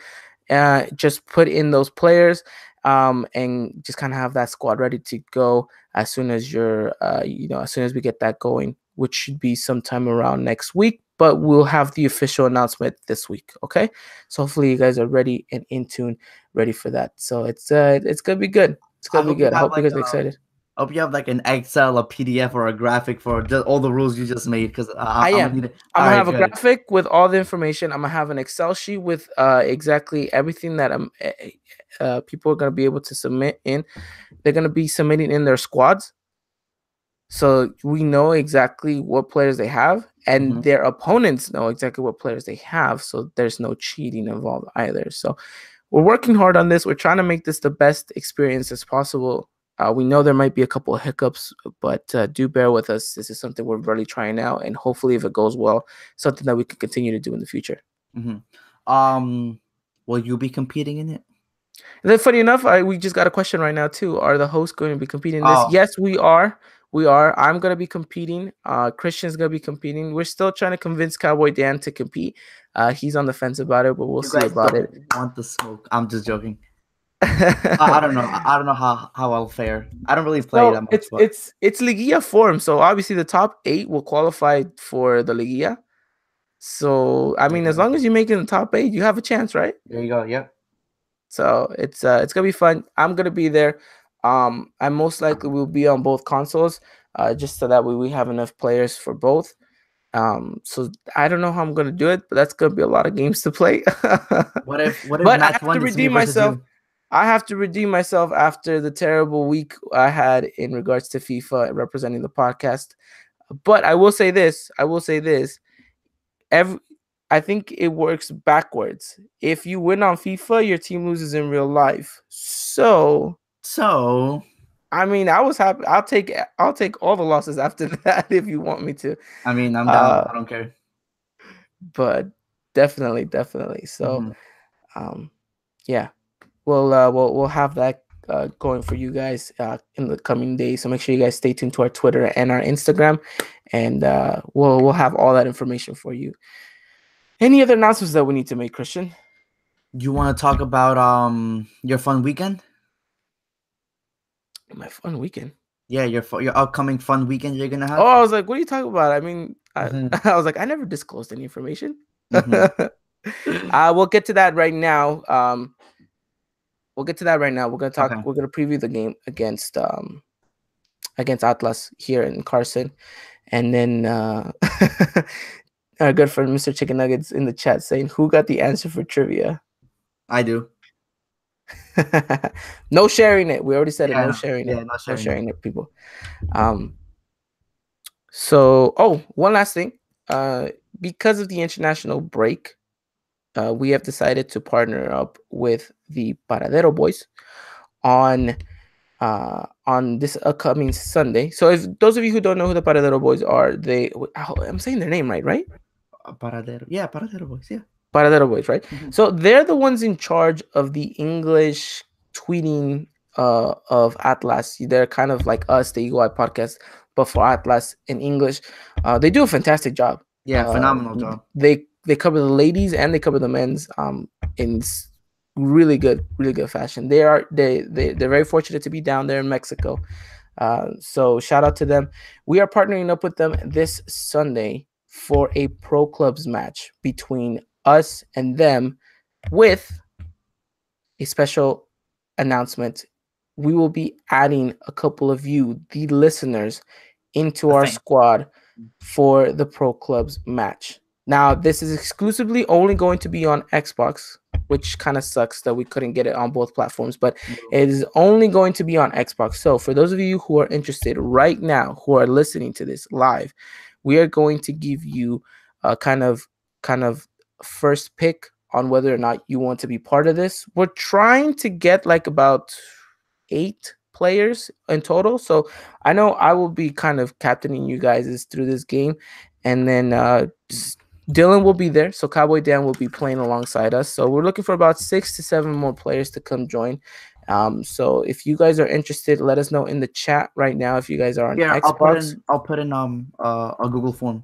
Just put in those players, and just kind of have that squad ready to go as soon as as soon as we get that going, which should be sometime around next week. But we'll have the official announcement this week. Okay, so hopefully you guys are ready and in tune, ready for that. So it's gonna be good. It's I gonna be hope you good. I have hope you like guys are excited. I hope you have like an Excel, a PDF, or a graphic for just all the rules you just made because I I'm gonna am. need it. I'm All gonna right, have a good. graphic with all the information. I'm gonna have an Excel sheet with exactly everything that people are gonna be able to submit in. They're gonna be submitting in their squads, so we know exactly what players they have, and their opponents know exactly what players they have. So there's no cheating involved either. So we're working hard on this. We're trying to make this the best experience as possible. We know there might be a couple of hiccups, but do bear with us. This is something we're really trying out, and hopefully, if it goes well, something that we can continue to do in the future. Will you be competing in it? And then, funny enough, we just got a question right now too. Are the hosts going to be competing in this? Oh, Yes, we are. We are. I'm going to be competing. Christian's going to be competing. We're still trying to convince Cowboy Dan to compete. He's on the fence about it, but we'll you see guys about it. don't want the smoke. I'm just joking. I don't know. I don't know how I'll fare. I don't really play that No, much, it's but it's it's Liga form. So obviously the top 8 will qualify for the Liga. So I mean, as long as you make it in the top 8, you have a chance, right? there you go. Yep. So it's gonna be fun. I'm gonna be there. I most likely will be on both consoles, just so that way we have enough players for both. So I don't know how I'm gonna do it, but that's gonna be a lot of games to play. What if But I match have to one is me redeem versus myself. you? I have to redeem myself after the terrible week I had in regards to FIFA representing the podcast. But I will say this. I will say this. I think it works backwards. If you win on FIFA, your team loses in real life. So So I mean, I was happy. I'll take all the losses after that if you want me to. I mean, I'm down. Uh, I don't care. but definitely. So Mhm. um, yeah, we'll have that going for you guys in the coming days. So make sure you guys stay tuned to our Twitter and our Instagram, and we'll have all that information for you. Any other announcements that we need to make, Christian? You want to talk about your fun weekend? My fun weekend. Yeah, your upcoming fun weekend you're gonna Oh, have. I was like, what are you talking about? I mean, Mm-hmm. I was like, I never disclosed any information. Mm-hmm. We'll get to that right now. We'll get to that right now. Okay. We're gonna preview the game against Atlas here in Carson, and then our good friend Mr. Chicken Nuggets in the chat saying, "Who got the answer for trivia?" I do. No sharing it. We already said it. Yeah, No sharing it. yeah, not No sharing it. sharing it, people. So, one last thing. Because of the international break, we have decided to partner up with the Paradero Boys on this upcoming Sunday. So, if those of you who don't know who the Paradero Boys are, I'm saying their name right? Paradero. Yeah, Paradero boys. Yeah. Paradero Boys, right? Mhm. So they're the ones in charge of the English tweeting of Atlas. They're kind of like us, the Eagle Eye podcast, but for Atlas in English. They do a fantastic job. Yeah, phenomenal job. They cover the ladies and they cover the men's in really good fashion. They're very fortunate to be down there in Mexico. So shout out to them. We are partnering up with them this Sunday for a pro clubs match between us and them with a special announcement. We will be adding a couple of you, the listeners, into our squad for the pro clubs match. Now, this is exclusively only going to be on Xbox, which kind of sucks that we couldn't get it on both platforms, but it is only going to be on Xbox. So, for those of you who are interested right now, who are listening to this live, we are going to give you a kind of first pick on whether or not you want to be part of this. We're trying to get like about 8 players in total. So I know I will be kind of captaining you guys through this game. And then Dylan will be there. So Cowboy Dan will be playing alongside us. So we're looking for about 6 to 7 more players to come join. So if you guys are interested, let us know in the chat right now if you guys are on Xbox. I'll put in a Google form.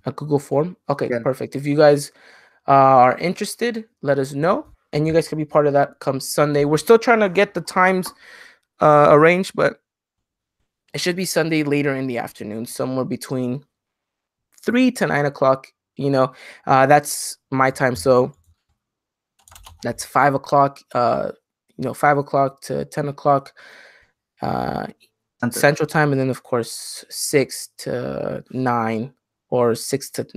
A Google form. Okay, Yeah. perfect. If you guys are interested, let us know, and you guys can be part of that come Sunday. We're still trying to get the times arranged, but it should be Sunday later in the afternoon, somewhere between 3 to 9 o'clock. That's my time, so that's 5 o'clock. 5 o'clock to 10 o'clock Central Time, and then of course 6 to 9 or 6 to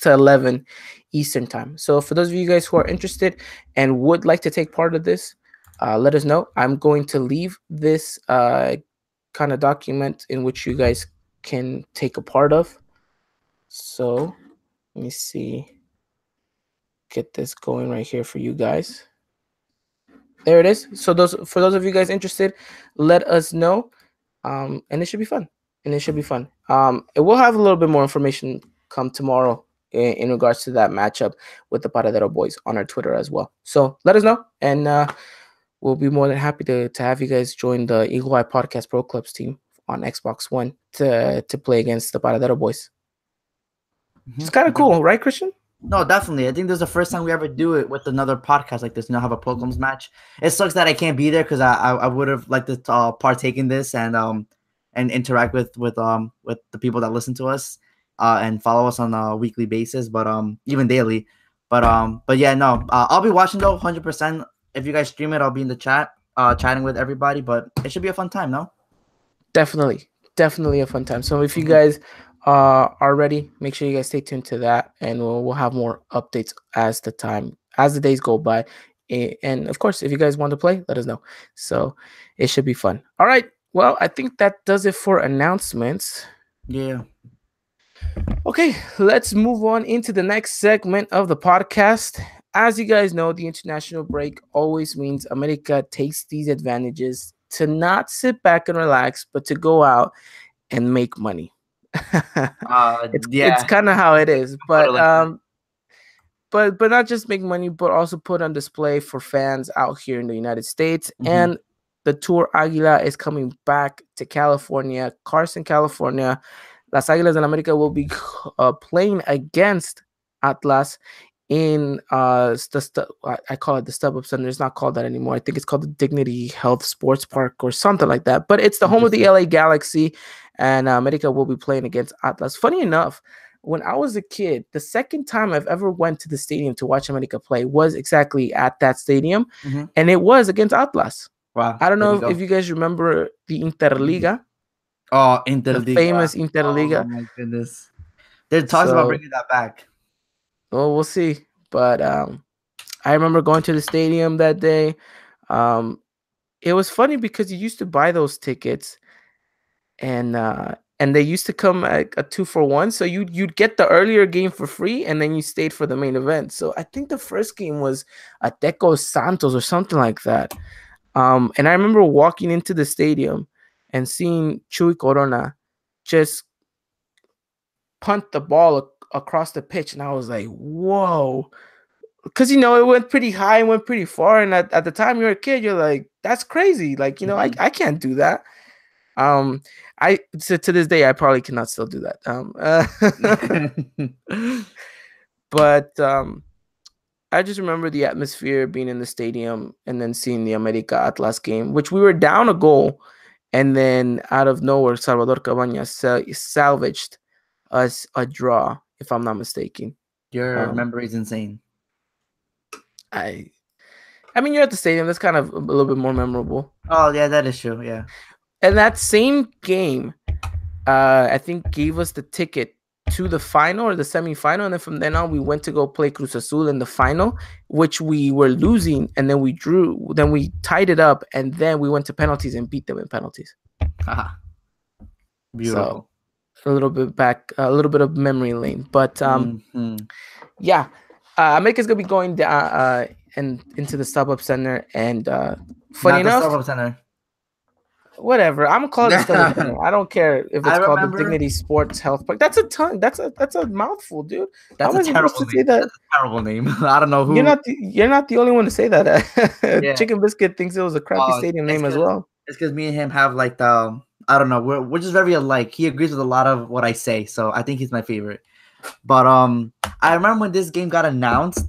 11 Eastern Time. So for those of you guys who are interested and would like to take part of this, let us know. I'm going to leave this kind of document in which you guys can take a part of. So let me see. Get this going right here for you guys. There it is. So for those of you guys interested, let us know. And it should be fun. It will have a little bit more information come tomorrow in regards to that matchup with the Paradero boys on our Twitter as well. So let us know, and we'll be more than happy to have you guys join the Eagle Eye Podcast Pro Clubs team on Xbox One to play against the Paradero boys. It's kind of cool, right, Christian? No, definitely. I think this is the first time we ever do it with another podcast like this. Have a Pro Clubs match. It sucks that I can't be there because I would have liked to partake in this and interact with the people that listen to us and follow us on a weekly basis, but even daily. But yeah, no. I'll be watching though, 100%. If you guys stream it, I'll be in the chat chatting with everybody. But it should be a fun time, no? Definitely a fun time. So if you guys are ready, make sure you guys stay tuned to that, and we'll have more updates as the days go by. And of course, if you guys want to play, let us know. So it should be fun. All right. Well, I think that does it for announcements. Yeah. Okay, let's move on into the next segment of the podcast. As you guys know, the international break always means America takes these advantages to not sit back and relax, but to go out and make money. It's kind of how it is, but not just make money, but also put on display for fans out here in the United States. And the Tour Águila is coming back to California, Carson, California. Las Águilas del América will be playing against Atlas in I call it the StubHub Center. It's not called that anymore. I think it's called the Dignity Health Sports Park or something like that. But it's the home of the LA Galaxy, and America will be playing against Atlas. Funny enough, when I was a kid, the second time I've ever went to the stadium to watch America play was exactly at that stadium, and it was against Atlas. Wow! I don't know if you guys remember the Interliga. Oh, Interliga, the famous Interliga. Oh my goodness, they're talking about bringing that back. Well, we'll see. But I remember going to the stadium that day. It was funny because you used to buy those tickets, and they used to come at a 2-for-1. So you'd get the earlier game for free, and then you stayed for the main event. So I think the first game was Ateco Santos or something like that. And I remember walking into the stadium and seeing Chuy Corona just punt the ball across the pitch, and I was like, whoa. Because, it went pretty high and went pretty far. And at the time you're a kid, you're like, that's crazy. Like, I can't do that. To this day, I probably cannot still do that. But I just remember the atmosphere being in the stadium and then seeing the America Atlas game, which we were down a goal. And then out of nowhere, Salvador Cabañas salvaged us a draw, if I'm not mistaken. Your memory is insane. I mean, you're at the stadium. That's kind of a little bit more memorable. Oh, yeah, that is true. Yeah. And that same game, I think, gave us the ticket to the final or the semifinal. And then from then on, we went to go play Cruz Azul in the final, which we were losing. And then we drew. Then we tied it up. And then we went to penalties and beat them in penalties. Beautiful. So a little bit of memory lane. But yeah. America's gonna be going down and into the StubHub Center, and funny enough, StubHub Center. Whatever, I'm gonna call it the StubHub Center. I don't care if it's called the Dignity Sports Health Park. That's a tongue. That's a mouthful, dude. That's a terrible name. That's a terrible name. I don't know who. You're not the only one to say that. Yeah. Chicken Biscuit thinks it was a crappy stadium name as well. It's because me and him have like the I don't know. We're just very alike. He agrees with a lot of what I say, so I think he's my favorite. But I remember when this game got announced.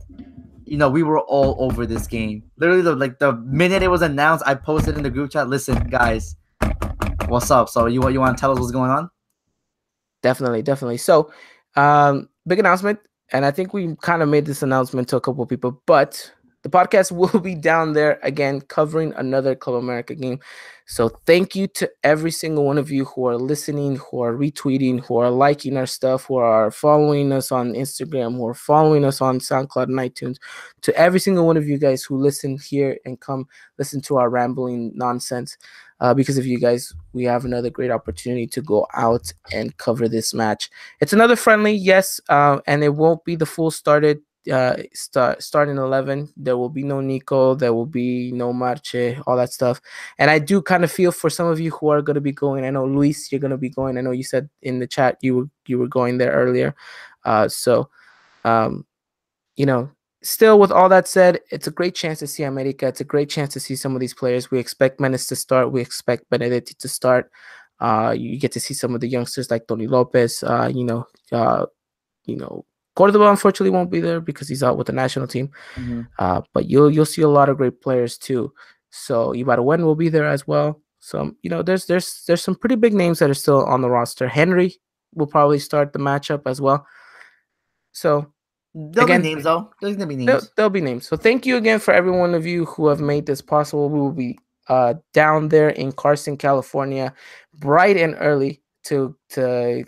We were all over this game. Literally, the minute it was announced, I posted in the group chat. Listen, guys, what's up? So you want to tell us what's going on? Definitely, definitely. So, big announcement, and I think we kind of made this announcement to a couple of people, but the podcast will be down there again, covering another Club America game. So, thank you to every single one of you who are listening, who are retweeting, who are liking our stuff, who are following us on Instagram, who are following us on SoundCloud and iTunes. To every single one of you guys who listen here and come listen to our rambling nonsense. Because of you guys, we have another great opportunity to go out and cover this match. It's another friendly, yes, and it won't be the full starting 11. There will be no Nico, there will be no Marche, all that stuff. And I do kind of feel for some of you who are going to be going. I know Luis, you're going to be going. I know you said in the chat you were going there earlier. So you know, still with all that said, it's a great chance to see America. It's a great chance to see some of these players. We expect Menes to start. We expect Benedetti to start. You get to see some of the youngsters like Tony Lopez. Cordoba unfortunately won't be there because he's out with the national team. But you'll see a lot of great players too. So Ibarwen will be there as well. So there's some pretty big names that are still on the roster. Henry will probably start the matchup as well. So there'll be names though. There's gonna be names. There'll be names. So thank you again for every one of you who have made this possible. We will be down there in Carson, California, bright and early to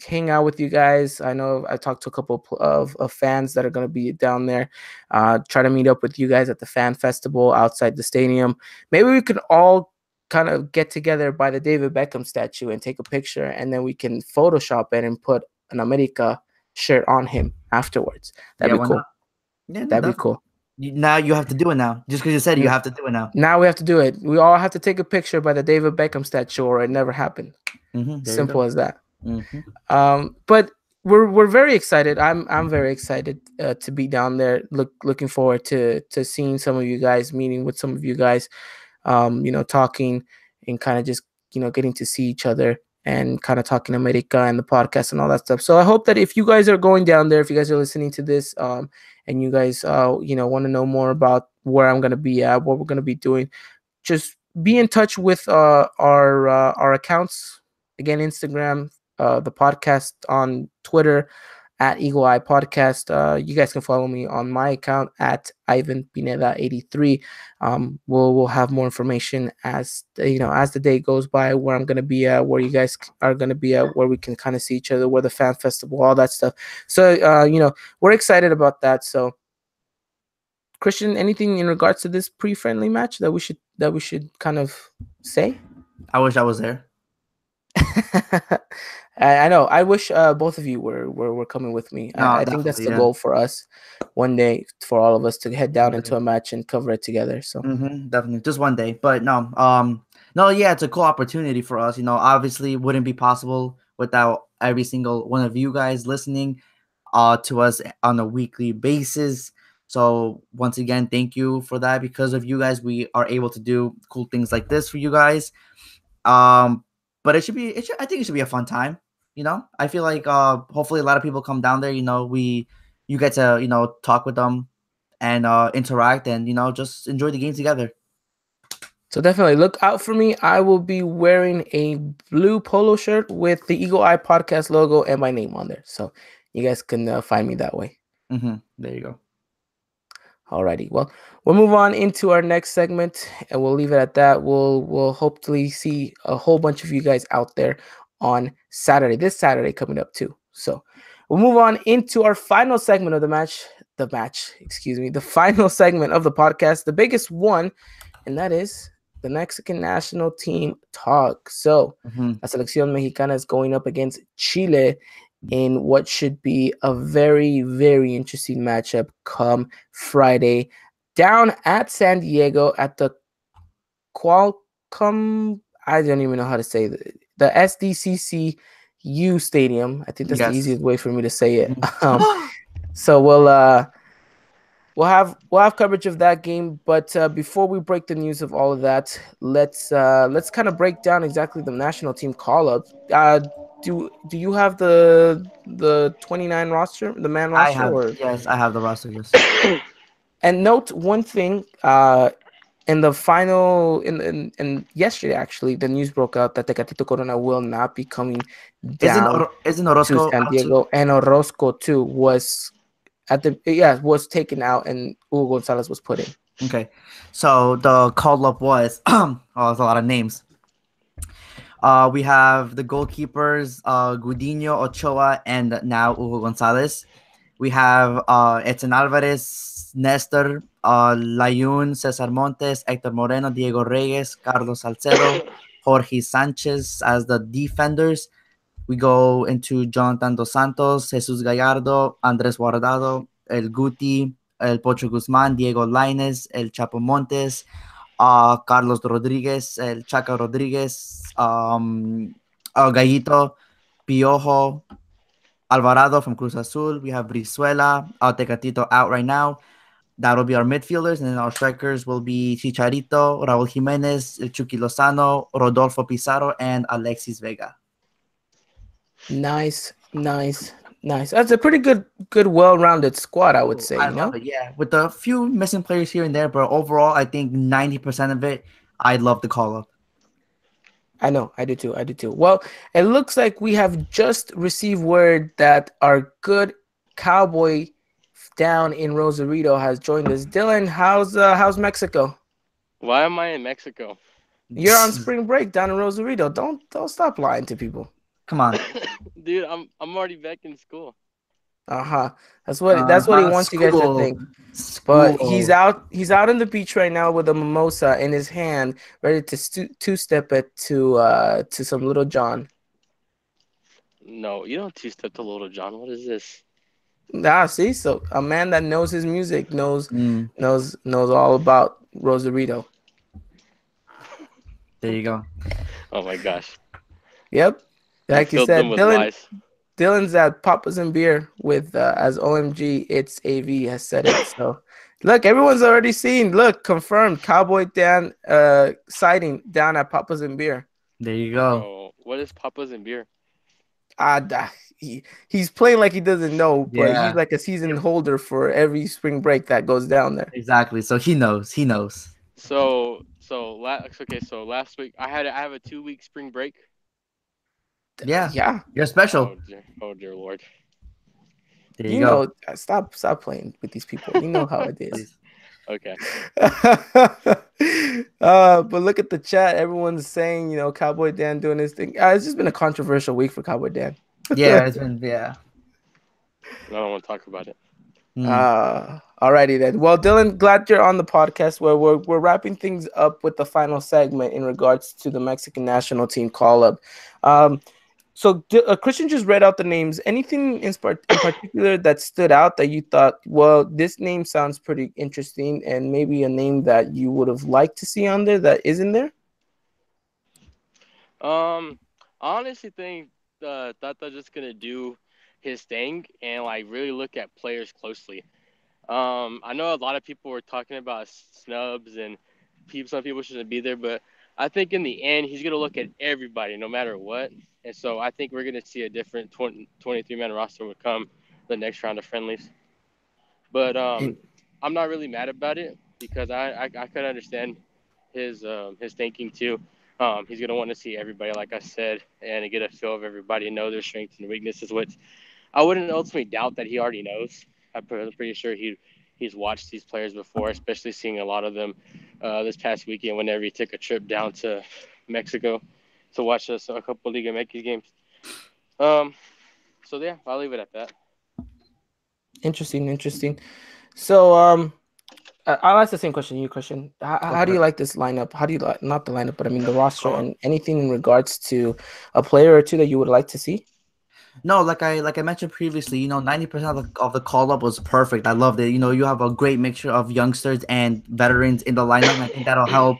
hang out with you guys. I know I talked to a couple of fans that are going to be down there. Try to meet up with you guys at the fan festival outside the stadium. Maybe we could all kind of get together by the David Beckham statue and take a picture, and then we can Photoshop it and put an America shirt on him afterwards. That'd be cool. Yeah, that'd be cool. Now you have to do it now. Just because you said it, you have to do it now. Now we have to do it. We all have to take a picture by the David Beckham statue, or it never happened. Simple as that. But we're very excited. I'm very excited to be down there. Looking forward to seeing some of you guys, meeting with some of you guys, talking and kind of just getting to see each other and kind of talking America and the podcast and all that stuff. So I hope that if you guys are going down there, if you guys are listening to this, and you guys, want to know more about where I'm going to be at, what we're going to be doing, just be in touch with our accounts. Again, Instagram, the podcast on Twitter, at Eagle Eye Podcast. You guys can follow me on my account at Ivan Pineda 83. We'll have more information as the day goes by, where I'm gonna be at, where you guys are gonna be at, where we can kind of see each other, where the fan festival, all that stuff. So we're excited about that. So Christian, anything in regards to this pre-friendly match that we should kind of say? I wish I was there. I know. I wish both of you were coming with me. No, I think that's the goal for us one day, for all of us to head down into a match and cover it together. So definitely just one day. But no, yeah, it's a cool opportunity for us. Obviously it wouldn't be possible without every single one of you guys listening to us on a weekly basis. So once again, thank you for that. Because of you guys, we are able to do cool things like this for you guys. But I think it should be a fun time. I feel like hopefully a lot of people come down there. You get to talk with them and interact and just enjoy the game together. So definitely look out for me. I will be wearing a blue polo shirt with the Eagle Eye Podcast logo and my name on there. So you guys can find me that way. There you go. Alrighty, well, we'll move on into our next segment, and we'll leave it at that. We'll hopefully see a whole bunch of you guys out there on Saturday, this Saturday coming up too. So we'll move on into our final segment of the final segment of the podcast, the biggest one, and that is the Mexican national team talk. So La Selección Mexicana is going up against Chile in what should be a very, very interesting matchup come Friday down at San Diego at the Qualcomm, I don't even know how to say the SDCCU Stadium. I think that's the easiest way for me to say it. So we'll have coverage of that game. But before we break the news of all of that, let's kind of break down exactly the national team call up. Do you have the 29 roster, the man I roster, have, or yes, I have the roster. Yes. and note one thing. In the final, in yesterday actually, the news broke out that Tecatito Corona will not be coming down Isn't to Orozco San out too? Diego, and Orozco too was taken out, and Hugo Gonzalez was put in. Okay, so the call up was oh, there's a lot of names. We have the goalkeepers, Gudinho, Ochoa, and now Hugo Gonzalez. We have Edson Alvarez, Nestor, Layun, Cesar Montes, Hector Moreno, Diego Reyes, Carlos Salcedo, Jorge Sanchez as the defenders. We go into Jonathan Dos Santos, Jesus Gallardo, Andres Guardado, El Guti, El Pocho Guzman, Diego Lainez, El Chapo Montes, Carlos Rodriguez, El Chaca Rodriguez, Gallito, Piojo, Alvarado from Cruz Azul. We have Brizuela, Tecatito out right now. That'll be our midfielders, and then our strikers will be Chicharito, Raúl Jiménez, Chucky Lozano, Rodolfo Pizarro, and Alexis Vega. Nice, nice, nice. That's a pretty good, well-rounded squad, I would Oh, say. I You love know, it. Yeah, with a few missing players here and there, but overall, I think 90% of it, I love the call up. I know, I do too, I do too. Well, it looks like we have just received word that our good cowboy down in Rosarito has joined us. Dylan, how's Mexico? Why am I in Mexico? You're on spring break down in Rosarito. Don't stop lying to people. Come on. Dude, I'm already back in school. Uh-huh. That's what he wants you guys to School. think. But he's School. out on the beach right now with a mimosa in his hand, ready to two-step it to some little John. No, you don't two-step to Little John. What is this? Ah, see, so a man that knows his music knows Mm, knows all about Rosarito. there you go. Oh my gosh. Yep. You Like you filled them said, with lies. Dylan's at Papa's and Beer with as OMG it's AV has said it. So look, everyone's already seen. Look, confirmed. Cowboy Dan sighting down at Papa's and Beer. There you go. Bro, what is Papa's and beer? He's playing like he doesn't know, but he's Yeah, like a season holder for every spring break that goes down there. exactly. So he knows. He knows. So last week I have a 2 week spring break. Yeah, Yeah, you're special. Oh dear Lord. There you you go. know, stop playing with these people. You know how it is. Please. Okay. But look at the chat. Everyone's saying, Cowboy Dan doing his thing. It's just been a controversial week for Cowboy Dan. Yeah, it's been yeah. I don't want to talk about it. Mm. Alrighty then. Well, Dylan, glad you're on the podcast where we're wrapping things up with the final segment in regards to the Mexican national team call up. So Christian just read out the names. Anything in particular that stood out that you thought, well, this name sounds pretty interesting, and maybe a name that you would have liked to see on there that isn't there? I honestly think Tata just gonna do his thing and like really look at players closely. I know a lot of people were talking about snubs and some people shouldn't be there, but I think in the end he's gonna look at everybody no matter what, and so I think we're gonna see a different 23-man roster would come the next round of friendlies. But I'm not really mad about it because I could understand his thinking too. He's gonna want to see everybody, like I said, and get a feel of everybody and know their strengths and weaknesses, which I wouldn't ultimately doubt that he already knows. I'm pretty sure he's watched these players before, especially seeing a lot of them this past weekend whenever he took a trip down to Mexico to watch us a couple Liga MX games. So yeah, I'll leave it at that. Interesting. So I'll ask the same question to you, Christian. Go How do for you it. like this lineup? How do you like, not the lineup, but I mean the roster, and anything in regards to a player or two that you would like to see? No, like I mentioned previously, 90% of the call up was perfect. I loved it. You have a great mixture of youngsters and veterans in the lineup. And I think that'll help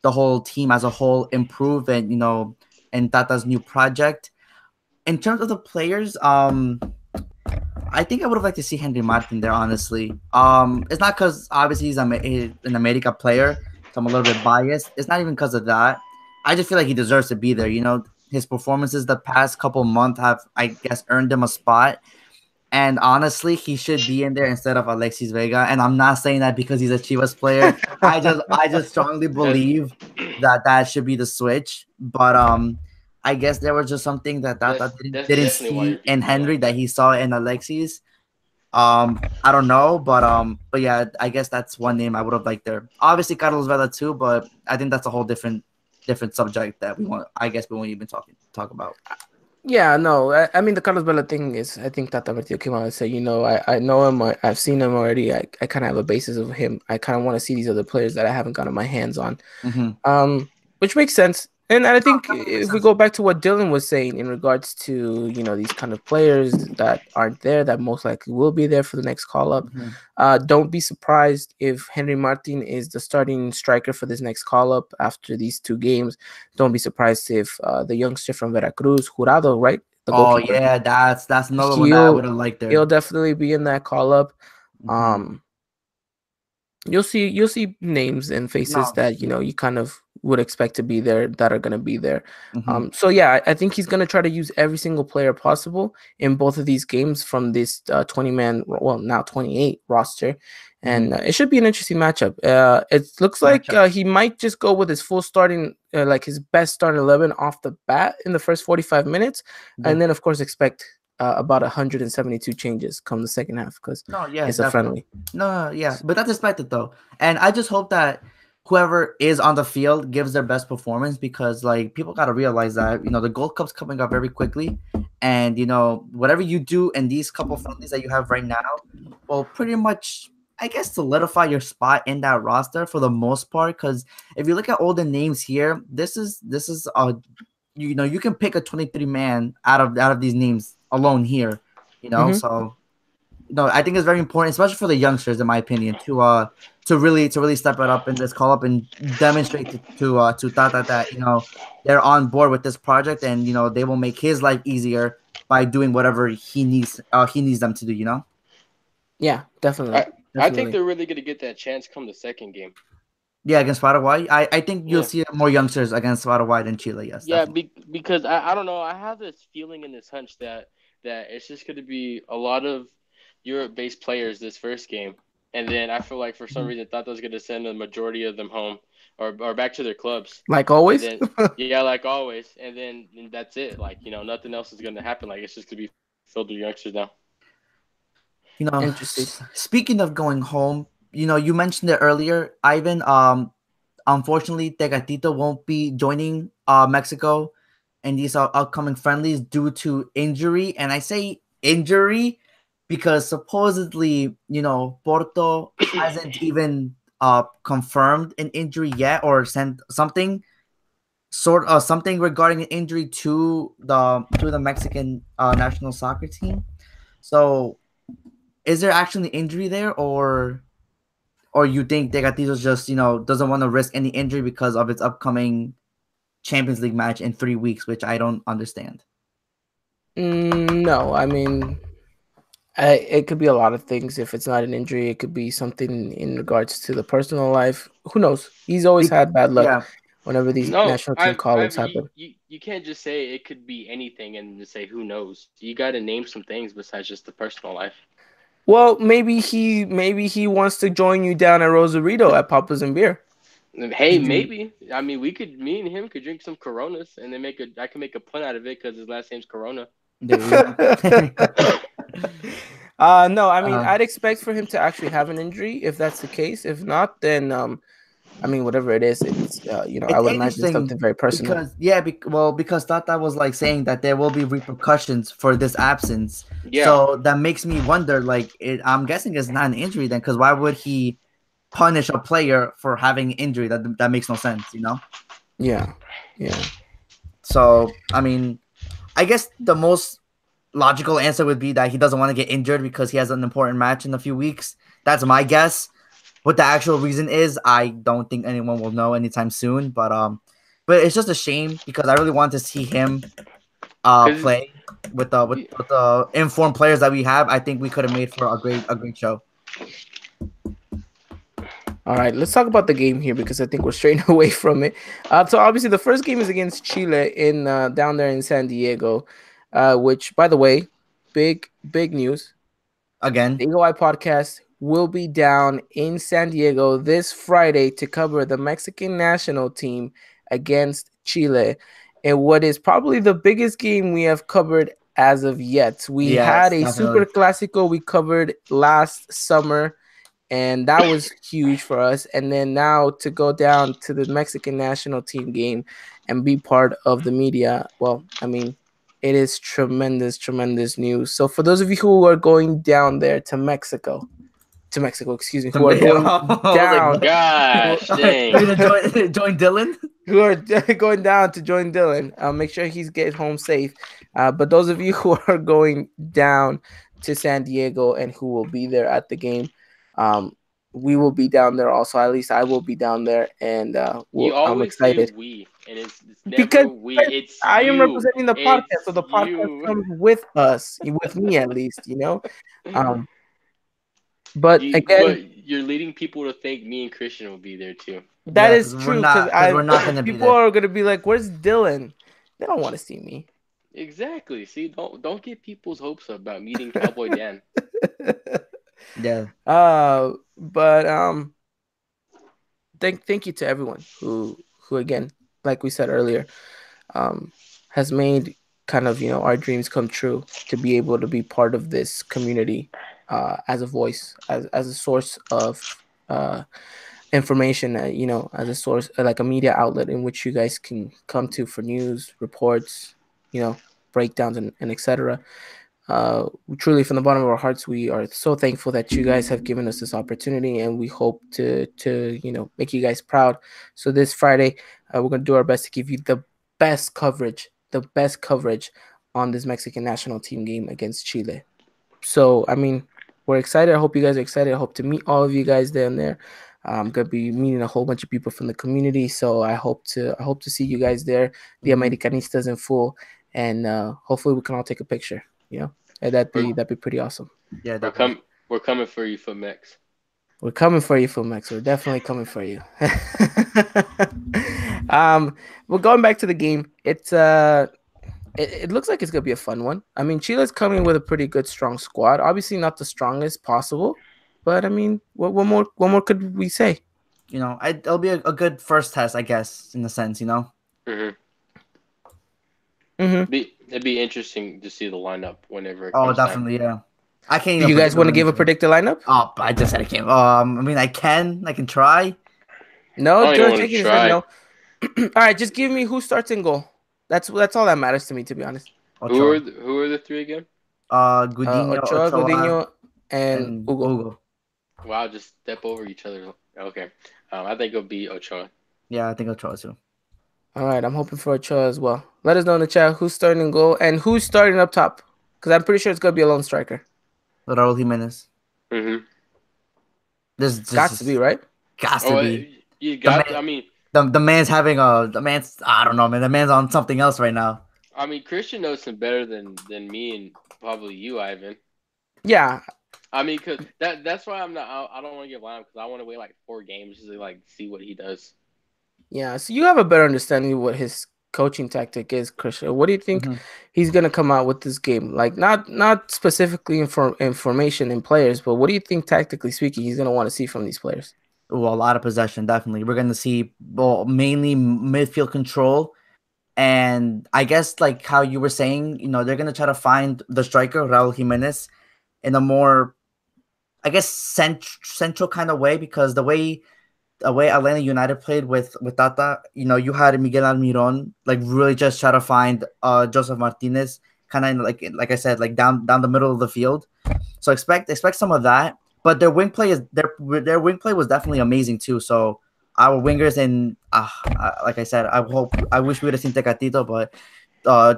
the whole team as a whole improve and in Tata's new project. In terms of the players, I think I would have liked to see Henry Martin there. Honestly, it's not because obviously he's an America player, so I'm a little bit biased. It's not even because of that. I just feel like he deserves to be there. You know, his performances the past couple months have, I guess, earned him a spot. And honestly, he should be in there instead of Alexis Vega. And I'm not saying that because he's a Chivas player. I just strongly believe that that should be the switch. But I guess there was just something that That's didn't definitely why see you're in feeling Henry like that that. he saw in Alexis. I don't know, but yeah, I guess that's one name I would have liked there. Obviously, Carlos Vela too, but I think that's a whole different subject that we want. I guess we won't even talk about. Yeah, no, I mean the Carlos Bella thing is, I think Tata Martino came out and said, I know him, I've seen him already. I kind of have a basis of him. I kind of want to see these other players that I haven't gotten my hands on. Mm-hmm. Which makes sense. And I think That makes if we sense. go back to what Dylan was saying in regards to, these kind of players that aren't there, that most likely will be there for the next call up, Mhm. don't be surprised if Henry Martin is the starting striker for this next call up after these two games. Don't be surprised if the youngster from Veracruz, Jurado, right? The Oh goalkeeper, yeah, that's another one that I would he'll have liked he'll there. definitely be in that call up. Mhm. Um, you'll see names and faces No. that you kind of would expect to be there that are going to be there. Mhm. So yeah, I think he's going to try to use every single player possible in both of these games from this 20-man, well, now 28 roster, Mhm. and it should be an interesting matchup. It looks like Matchup. he might just go with his full starting, like his best starting 11 off the bat in the first 45 minutes, Yeah. and then of course expect about 172 changes come the second half because No, yeah, it's a definitely. friendly. No, yeah, but that's expected though, and I just hope that whoever is on the field gives their best performance because like people got to realize that the Gold Cup's coming up very quickly, and whatever you do in these couple friendlies that you have right now will pretty much, I guess, solidify your spot in that roster for the most part. Because if you look at all the names here, this is a you can pick a 23 man out of these names alone here, Hmm. so I think it's very important, especially for the youngsters, in my opinion, to really step it up in this call up and demonstrate to Tata that they're on board with this project and they will make his life easier by doing whatever he needs them to do. Yeah, I definitely, I think definitely. they're really gonna get that chance come the second game. Yeah, against Paraguay, I think you'll Yeah, see more youngsters against Paraguay than Chile. Yes, yeah. definitely. Because I don't know. I have this feeling and this hunch that it's just gonna be a lot of Europe-based players this first game, and then I feel like for some Mhm. reason Tata's gonna send a majority of them home or back to their clubs, Like and always. then yeah, like always, and then that's it. Like nothing else is gonna happen. Like it's just gonna be filled with youngsters now. Interesting. Speaking of going home, you mentioned it earlier, Ivan. Unfortunately, Tegatito won't be joining Mexico in these upcoming friendlies due to injury. And I say injury because supposedly, Porto hasn't even confirmed an injury yet or sent something regarding an injury to the Mexican national soccer team. So, is there actually an injury there, or you think Tegatito's just doesn't want to risk any injury because of its upcoming Champions League match in 3 weeks, which I don't understand. No, I mean, it could be a lot of things. If it's not an injury, it could be something in regards to the personal life. Who knows? He's always Be- had bad luck yeah, whenever these No, national team call-ups you, happen. you you can't just say it could be anything and just say who knows. You got to name some things besides just the personal life. Well, maybe he wants to join you down at Rosarito at Papa's and Beer. Hey, he, maybe. I mean, me and him could drink some Coronas and then I can make a pun out of it because his last name's Corona. there you go. No, I mean, uh, I'd expect for him to actually have an injury if that's the case. If not, then I mean, whatever it is, it's I it's would imagine interesting something very personal. because Tata was like saying that there will be repercussions for this absence. Yeah, So that makes me wonder. Like, I'm guessing it's not an injury then, because why would he punish a player for having an injury? That makes no sense. Yeah, yeah. So I mean, I guess the most logical answer would be that he doesn't want to get injured because he has an important match in a few weeks. That's my guess. What the actual reason is, I don't think anyone will know anytime soon. But it's just a shame because I really want to see him because play. with the with the informed players that we have, I think we could have made for a great show. All right, let's talk about the game here because I think we're straying away from it. So obviously the first game is against Chile in down there in San Diego, which by the way, big news. Again, The Eagle Eye Podcast will be down in San Diego this Friday to cover the Mexican national team against Chile, and what is probably the biggest game we have covered as of yet. We had yes, a Super definitely. Clasico we covered last summer, and that was huge for us. And then now to go down to the Mexican national team game and be part of the media, well, I mean, it is tremendous news. So for those of you who are going down there to Mexico, excuse me, who are going I was like, down, what? Gosh, You're dang. gonna join Dylan? who are going down to join Dylan, make sure he's get home safe. But those of you who are going down to San Diego and who will be there at the game, we will be down there also. At least I will be down there, and You I'm always say excited we, and it's because never we. It's I am you. representing the podcast, so It's the podcast you. comes with us, with me at least, you know. Um, but again, But you're leading people to think me and Christian will be there too. that Yeah, is true because because I we're not gonna be people there. are gonna be like, "Where's Dylan?" They don't want to see me. Exactly. See, don't get people's hopes up about meeting Cowboy Dan. Yeah, But thank you to everyone who again, like we said earlier, um, has made kind of our dreams come true to be able to be part of this community, as a voice, as a source of uh information, as a source, like a media outlet in which you guys can come to for news, reports, breakdowns, and etc. Truly, from the bottom of our hearts, we are so thankful that you guys have given us this opportunity, and we hope to make you guys proud. So this Friday, we're gonna do our best to give you the best coverage on this Mexican national team game against Chile. So I mean, we're excited. I hope you guys are excited. I hope to meet all of you guys down there. I'm gonna be meeting a whole bunch of people from the community, so I hope to see you guys there, the Mhm. Americanistas in full, and hopefully we can all take a picture. And We're that'd be pretty awesome. Yeah, we're definitely. com we're coming for you, Fomex. We're coming for you, Filmex. We're definitely coming for you. Well, going back to the game, it looks like it's gonna be a fun one. I mean, Chile's coming with a pretty good, strong squad. Obviously, not the strongest possible, but I mean, what more could we say? It'll be a good first test, I guess, in a sense. Hmm. Mm-hmm. It'd be interesting to see the lineup whenever it Oh, comes time. definitely, yeah. I can't Do even you guys predict the want to winning give a team. predicted lineup? Oh, I just said I can't. I mean, I can try. No, I don't even George want to shaking his head. try. No. All right, just give me who starts in goal. That's all that matters to me, to be honest. Ochoa, Who are the three again? Gudinho, Ochoa, Ochoa, Godinho, and and Hugo. Hugo. Wow, just step over each other. Okay. I think it'll be Ochoa. Yeah, I think Ochoa too. All right, I'm hoping for Ochoa as well. Let us know in the chat who's starting in goal and who's starting up top, because I'm pretty sure it's gonna be a lone striker. Raul Jimenez. Hmm. This Got to be just right. got to Oh, be you the got. man. I mean, The man's having the man's I don't know, man. The man's on something else right now. Christian knows him better than me and probably you, Ivan. Yeah, I mean, cause that's why I'm not. I don't want to give line because I want to wait like 4 games just to like see what he does. yeah. So you have a better understanding of what his coaching tactic is, Christian. What do you think Hmm. he's gonna come out with this game? Like not specifically information in players, but what do you think tactically speaking he's gonna want to see from these players? Ooh, a lot of possession, definitely. We're gonna see mainly midfield control, and I guess like how you were saying, they're gonna try to find the striker Raul Jimenez in a more, I guess, central kind of way because the way Atlanta United played with Tata, you had Miguel Almiron like really just try to find Joseph Martinez kind of like I said, like down the middle of the field. So expect some of that. But their wing play was definitely amazing too. So our wingers and like I said, I wish we would have seen Tecatito, but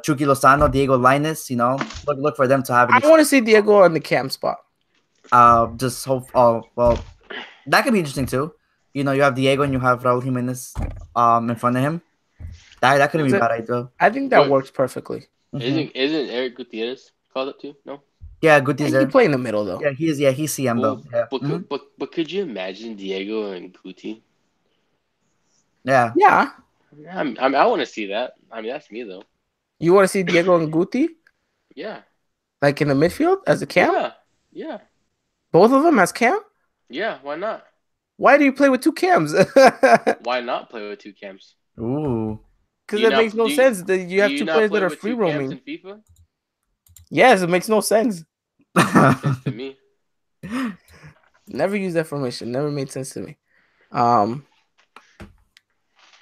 Chucky Lozano, Diego Lainez, look for them to have I want to see Diego on the cam spot. just hope. Oh well, that could be interesting too. You have Diego and you have Raul Jimenez in front of him. That couldn't be bad either. I think that What works perfectly. Isn't Eric Gutierrez called up too? No. Yeah, Yeah, Guti's he there. play in the middle though. Yeah, he's CM though. Well, Yeah. but could you imagine Diego and Guti? Yeah. Yeah, I want to see that. I mean, that's me though. you want to see Diego and Guti Yeah. like in the midfield as a cam? Yeah. Yeah. Both of them as cam? Yeah. Why not? Why do you play with two cams? Why not play with two cams? Ooh. Because it makes no sense that you Do have you two not players play that are with free two cams roaming. in FIFA? Yes, it makes no sense. Makes sense to me. Never used that formation. Never made sense to me.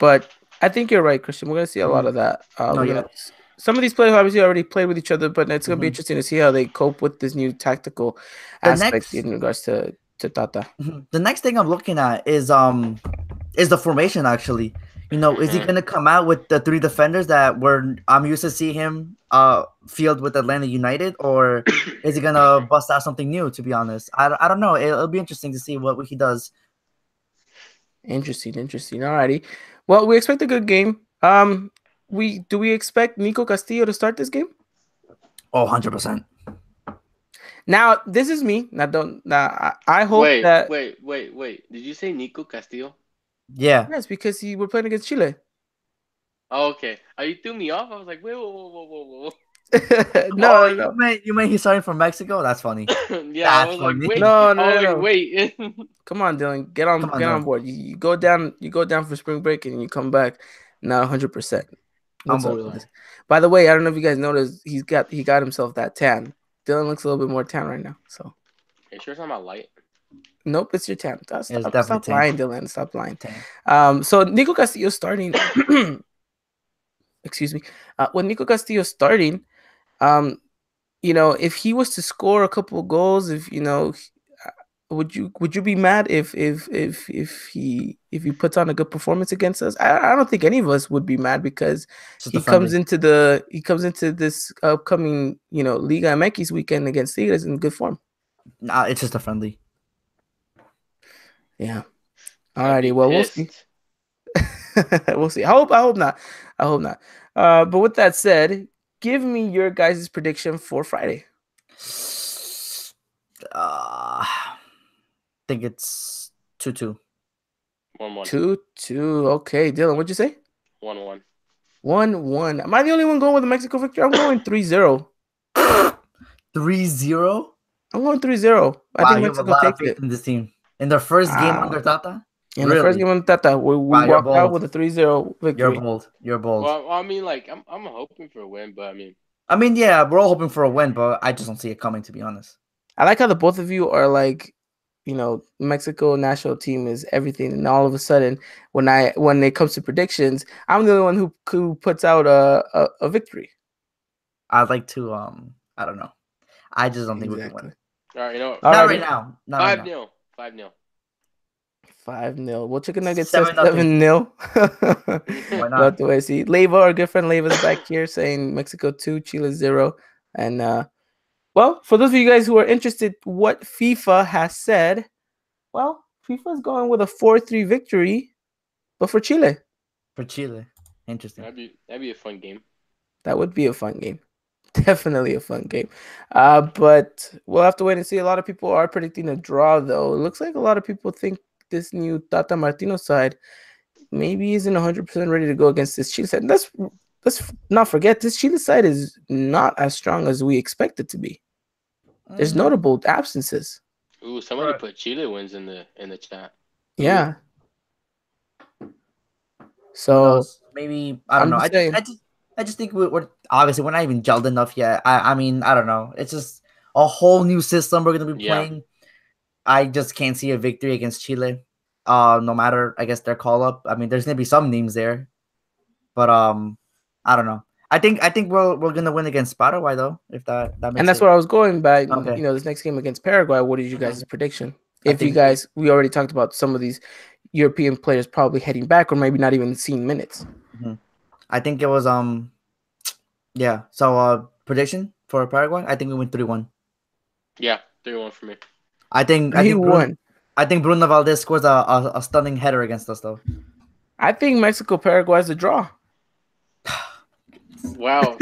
But I think you're right, Christian. We're gonna see a lot of that. No, We're yeah. gonna some of these players obviously already played with each other, but it's gonna be Mhm. interesting to see how they cope with this new tactical The aspect next in regards to Tata. the next thing I'm looking at is the formation actually. You know, is he Mhm. gonna come out with the three defenders that I'm used to see him field with Atlanta United, or is he gonna bust out something new? To be honest, I don't know. It'll be interesting to see what he does. Interesting. Alrighty. Well, we expect a good game. We expect Nico Castillo to start this game? Oh, 100%. Now, this is me. I hope that Wait. Did you say Nico Castillo? Yeah. yes, because we're playing against Chile. Oh, okay. You threw me off. I was like, wait, whoa. No. You mean he's starting from Mexico? That's funny. Yeah, I That's was like, funny. wait. No. I was like, wait. Come on, Dylan. Get Come on, on Dylan. board. You go down for spring break and you come back now 100%. What's up, Unbelievable. guys? By the way, I don't know if you guys noticed he got himself that tan. Dylan looks a little bit more tan right now. So You sure it's not my light? nope, it's your tan. It's definitely Stop tan. lying, Dylan. Stop lying. Tan. So Nico Castillo starting. Excuse me. With Nico Castillo starting, if he was to score a couple of goals, would you be mad if he puts on a good performance against us? I don't think any of us would be mad because Just a he comes friendly. into this upcoming Liga MX weekend against Tigres in good form. Nah, it's just a friendly. Yeah. I'd be Alrighty. Well, we'll see. pissed. We'll see. I hope not. But with that said, give me your guys' prediction for Friday. I think it's 2-2. 1-1. 2-2. Okay, Dylan, what'd you say? 1-1. 1-1. Am I the only one going with the Mexico victory? I'm going 3-0. 3-0? I'm going 3-0. I Wow, think you have a Mexico lot of takes faith it. in this team. In their first game under Tata? In the first game on Tata, we Wow, you're walked out bold. with a 3-0 victory. You're bold. Well, I mean, like, I'm hoping for a win, but I mean, yeah, we're all hoping for a win, but I just don't see it coming, to be honest. I like how the both of you are like, Mexico national team is everything, and all of a sudden, when it comes to predictions, I'm the only one who puts out a victory. I'd like to I don't know. I just don't think we can win. All right, Not right now. Not 5-0. 5-0. 5-0. Well, Chicken Nuggets 7-0. 7-0. Why not? But the way I see Leva, our good friend Leva's back here saying Mexico 2, Chile 0. And well, for those of you guys who are interested what FIFA has said, well, FIFA is going with a 4-3 victory, but for Chile. For Chile. Interesting. That'd be a fun game. That would be a fun game. Definitely a fun game. But we'll have to wait and see. A lot of people are predicting a draw, though. It looks like a lot of people think this new Tata Martino side maybe isn't 100% ready to go against this Chile side. And let's not forget, this Chile side is not as strong as we expect it to be. There's notable absences. Ooh, somebody put Chile wins in the chat. Yeah. So maybe I don't know. I just think we're obviously we're not even gelled enough yet. I mean I don't know. It's just a whole new system we're gonna be playing. I just can't see a victory against Chile. No matter I guess their call up. I mean there's gonna be some names there, but I don't know. I think we're gonna win against Paraguay though. If that makes and that's sense. what I was going by. Okay. This next game against Paraguay. What is you guys' prediction? If you guys, we already talked about some of these European players probably heading back or maybe not even seeing minutes. Mm-hmm. I think it was yeah. So prediction for Paraguay. I think we win 3-1. Yeah, 3-1 for me. I think Bruno Valdez scores a stunning header against us though. I think Mexico Paraguay is a draw. Wow.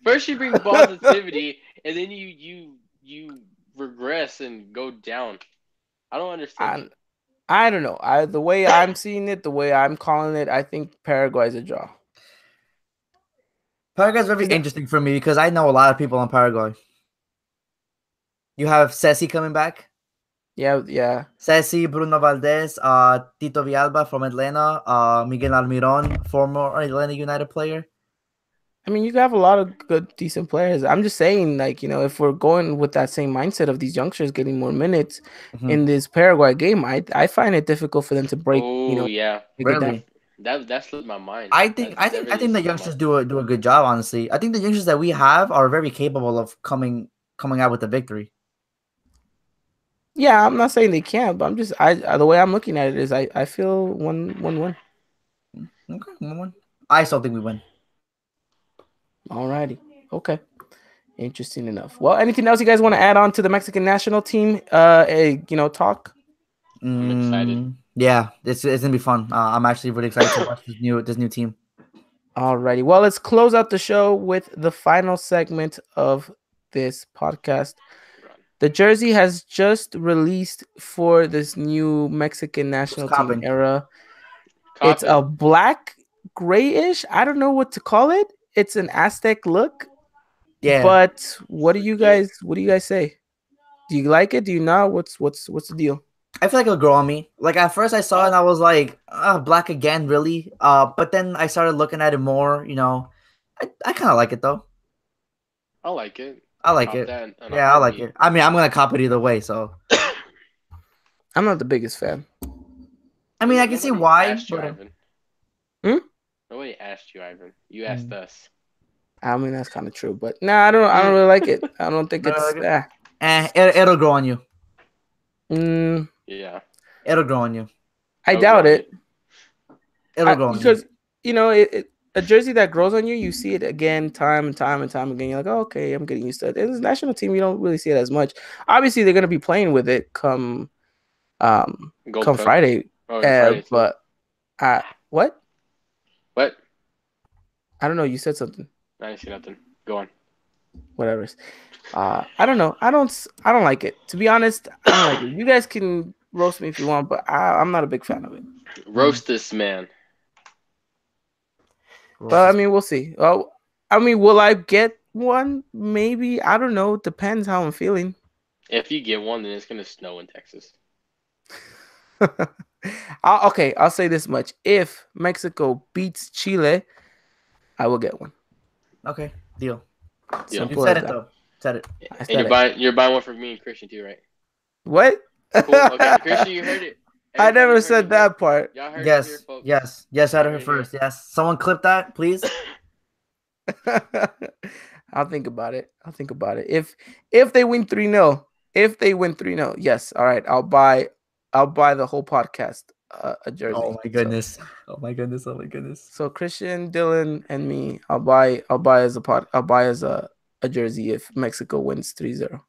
First you bring positivity, and then you regress and go down. I don't understand I you. I don't know. The way I'm seeing it, the way I'm calling it, I think Paraguay's a draw. Paraguay's very 'Cause the- interesting for me because I know a lot of people in Paraguay. You have Ceci coming back. yeah, yeah. Ceci, Bruno Valdez, Tito Villalba from Atlanta, Miguel Almiron, former Atlanta United player. I mean, you have a lot of good, decent players. I'm just saying, like, if we're going with that same mindset of these youngsters getting more minutes Mhm. in this Paraguay game, I find it difficult for them to break, Oh yeah. break it down. Really? That slipped my mind. I That think I think I definitely think the slipped my youngsters mind. do a good job. Honestly, I think the youngsters that we have are very capable of coming out with the victory. Yeah, I'm not saying they can't, but I'm just the way I'm looking at it is I feel one. Okay, 1-1. I still think we win. Alrighty, okay, interesting enough. Well, anything else you guys want to add on to the Mexican national team? Talk. I'm excited. Yeah, it's gonna be fun. I'm actually really excited to watch this new team. Alrighty. Well, let's close out the show with the final segment of this podcast. The jersey has just released for this new Mexican Who's national team copping? era. It's Cop a it. black grayish. I don't know what to call it. It's an Aztec look. Yeah, But It's legit. what do you guys say? Do you like it? Do you not? What's the deal? I feel like it'll grow on me. Like at first I saw it and I was like, black again, really? But then I started looking at it more. I kind of like it though. I like it. I like Cop it. that in a Yeah, I like heartbeat. it. I mean, I'm gonna cop it either way. So I'm not the biggest fan. I mean, I can see Nobody why, asked you, but Ivan. Hmm? Nobody asked you, Ivan. You asked us. I mean that's kind of true, but nah, I don't really like it. I don't think I it's like it. It'll grow on you. mm, Yeah. It'll grow on you. I It'll grow doubt on you. it. It'll grow on you. Because a jersey that grows on you, you see it again, time and time and time again. You're like, oh, okay, I'm getting used to it. In the national team, you don't really see it as much. Obviously, they're gonna be playing with it um Gold come Cup. Friday. Oh, and Friday too. But what? What? I don't know. You said something. I didn't see nothing. Go on. Whatever. I don't know. I don't like it. To be honest, I don't like it. You guys can roast me if you want, but I'm not a big fan of it. Roast this man. But I mean, we'll see. Oh, I mean, will I get one? Maybe. I don't know. Depends how I'm feeling. If you get one, then it's gonna snow in Texas. Okay, I'll say this much: if Mexico beats Chile, I will get one. Okay, deal. Yeah. You Simple said as it that. though. Said it. I And said it. you're buying one for me and Christian too, right? What? Cool. Okay, Christian, you heard it. I Everybody never heard said it here. that part. Y'all heard it here, Yes, folks. yes, yes. I Y'all heard heard it it here. first. Yes. Someone clip that, please. I'll think about it. I'll think about it. If they win 3-0, if they win 3-0, yes. All right. I'll buy the whole podcast a Oh jersey. my goodness. Oh my goodness. Oh my goodness. So Christian, Dylan, and me, I'll buy as a jersey if Mexico wins 3-0.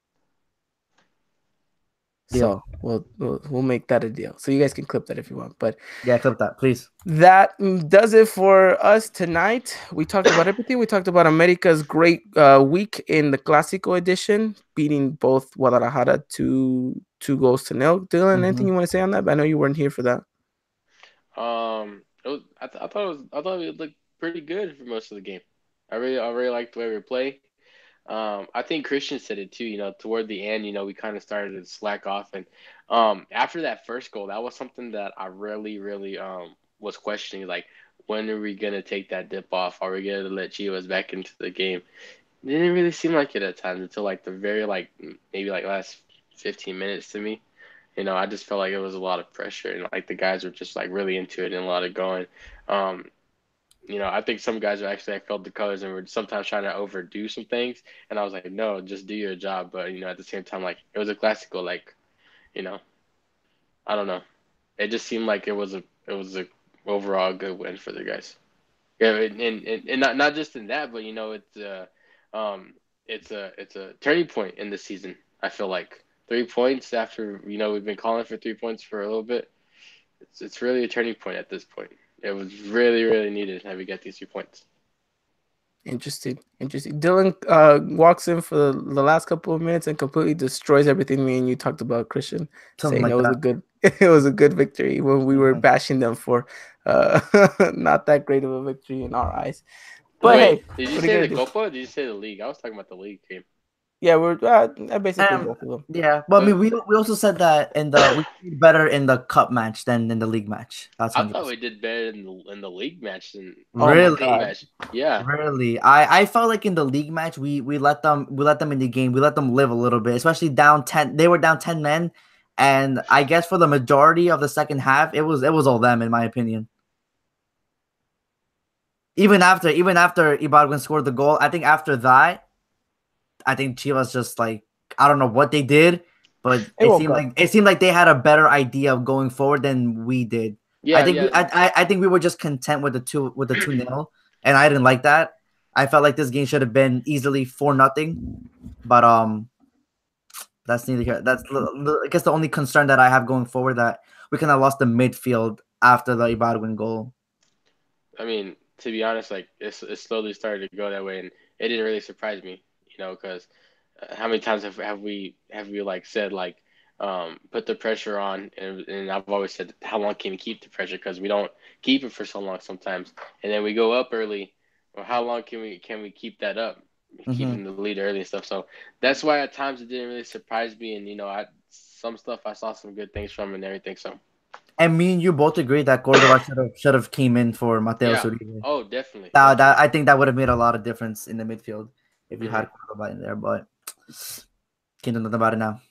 Deal. So we'll make that a deal. So you guys can clip that if you want. But Yeah, clip that, please. that does it for us tonight. We talked about everything. We talked about America's great week in the Clasico edition, beating both Guadalajara 2-0. Dylan, anything you want to say on that? I know you weren't here for that. It was. I thought it looked pretty good for most of the game. I really liked the way we play. I think Christian said it too. Toward the end, we kind of started to slack off, and after that first goal, that was something that I really, really was questioning. Like, when are we gonna take that dip off? Are we gonna let Chivas back into the game? It didn't really seem like it at times until like the very maybe like last 15 minutes to me. I just felt like it was a lot of pressure and like the guys were just like really into it and a lot of going. Um, I think some guys are actually like, felt the colors and were sometimes trying to overdo some things. And I was like, no, just do your job. But at the same time, like it was a classical. Like, you know, I don't know. It just seemed like it was a overall good win for the guys. Yeah, and not just in that, but it's a turning point in the season. I feel like 3 points after we've been calling for 3 points for a little bit. It's really a turning point at this point. It was really, really needed that we get these 2 points. Interesting. Interesting. Dylan walks in for the last couple of minutes and completely destroys everything me and you talked about, Christian, Something saying it like was a that. good it was a good victory when we were Mhm. bashing them for uh not that great of a victory in our eyes. But Wait, hey, did you what are you say gonna the do? Copa or did you say the league? I was talking about the league game. Yeah, we're basically Um, both of them. yeah, but I But mean, we also said that we did better in the cup match than in the league match. That's I thought 100%. we did better in the league match than Oh in the my Really, cup god. match. Yeah. really. I felt like in the league match we let them in the game. We let them live a little bit, especially down 10. They were down 10 men, and I guess for the majority of the second half, it was all them in my opinion. Even after Ibarguen scored the goal, I think after that, I think Chivas just like I don't know what they did, but They woke up. it seemed like they had a better idea of going forward than we did. I Yeah, think yeah. I think we were just content with the 2-0, and I didn't like that. I felt like this game should have been easily 4-0, but that's neither here. I guess the only concern that I have going forward that we kind of lost the midfield after the Ibarguen goal. I mean, to be honest, like it slowly started to go that way, and it didn't really surprise me, because how many times have we like said like put the pressure on, and I've always said how long can we keep the pressure because we don't keep it for so long sometimes, and then we go up early. Well, how long can we keep that up, Hmm. keeping the lead early and stuff? So that's why at times it didn't really surprise me, and I some stuff I saw some good things from and everything. So And me and you both agree that Cordova should have came in for Mateo yeah, Zuribe. oh definitely, That definitely. I think that would have made a lot of difference in the midfield if you Hmm. had Cordoba in there, but can't do nothing about it now.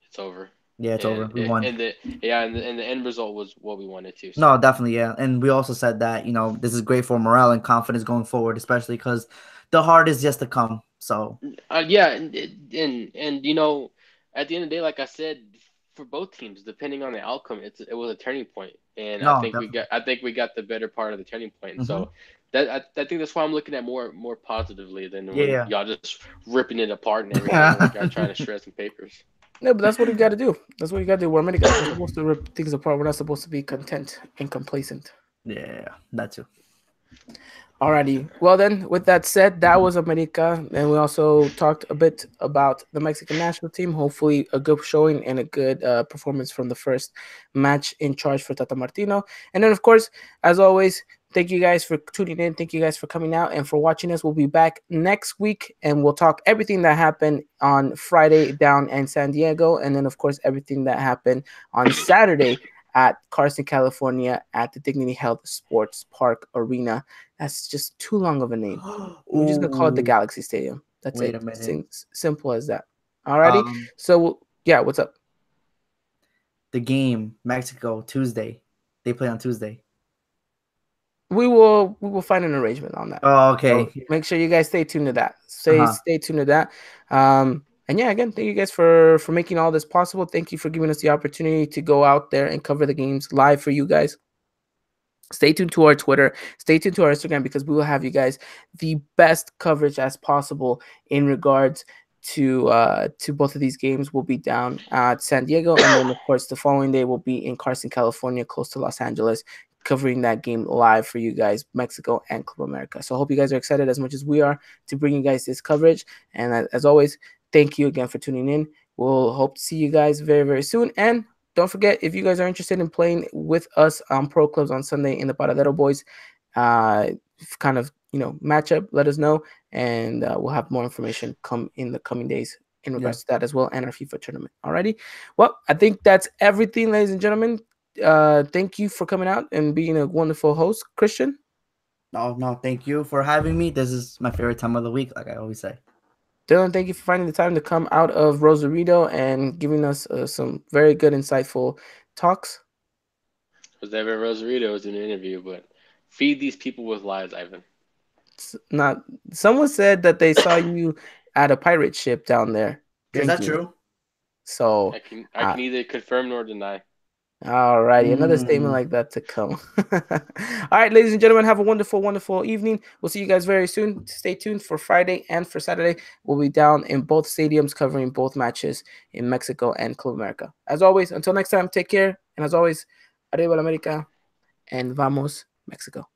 It's over. Yeah, it's over. And We won. and the yeah, and the end result was what we wanted to. No, So definitely, yeah. And we also said that, this is great for morale and confidence going forward, especially because the hard is just to come. So, yeah, and at the end of the day, like I said, for both teams, depending on the outcome, it was a turning point, and I no, think we definitely. got I think we got the better part of the turning point. Hmm. So I think that's why I'm looking at more positively than when Yeah, y'all just ripping it apart and everything, like y'all yeah. trying to shred some papers. No, but that's what you got to do. That's what you got to do. We're America. We're supposed to rip things apart. We're not supposed to be content and complacent. Yeah, that too. Alrighty. Well then, with that said, that was America, and we also talked a bit about the Mexican national team. Hopefully, a good showing and a good performance from the first match in charge for Tata Martino. And then, of course, as always, thank you guys for tuning in. Thank you guys for coming out and for watching us. We'll be back next week, and we'll talk everything that happened on Friday down in San Diego, and then, of course, everything that happened on Saturday at Carson, California, at the Dignity Health Sports Park Arena. That's just too long of a name. We're just gonna call it the Ooh, Galaxy Stadium. That's wait it. a minute. Simple as that. Alrighty. Um, So yeah, what's up? the game, Mexico, Tuesday. They play on Tuesday. We will find an arrangement on that. Oh, So okay. make sure you guys stay tuned to that. Uh-huh. Stay tuned to that. And yeah, again, thank you guys for making all this possible. Thank you for giving us the opportunity to go out there and cover the games live for you guys. Stay tuned to our Twitter. Stay tuned to our Instagram because we will have you guys the best coverage as possible in regards to both of these games. We'll be down at San Diego, and then of course the following day we'll be in Carson, California, close to Los Angeles, covering that game live for you guys, Mexico and Club America. So I hope you guys are excited as much as we are to bring you guys this coverage. And as always, thank you again for tuning in. We'll hope to see you guys very, very soon. And don't forget, if you guys are interested in playing with us on Pro Clubs on Sunday in the Paradero Boys kind of matchup, let us know, and we'll have more information come in the coming days in regards to that as well, and our FIFA tournament. Alrighty. Well, I think that's everything, ladies and gentlemen. Thank you for coming out and being a wonderful host, Christian. No, thank you for having me. This is my favorite time of the week, like I always say. Dylan, thank you for finding the time to come out of Rosarito and giving us some very good, insightful talks. Was never Rosarito was in an interview, but feed these people with lies, Ivan. It's not. Someone said that they saw you at a pirate ship down there Is that drinking. true? So, I can neither confirm nor deny. all righty, another statement Mm. like that to come. All right, ladies and gentlemen, have a wonderful, wonderful evening. We'll see you guys very soon. Stay tuned for Friday and for Saturday. We'll be down in both stadiums covering both matches in Mexico and Club America. As always, until next time, take care. And as always, Arriba la América and vamos Mexico.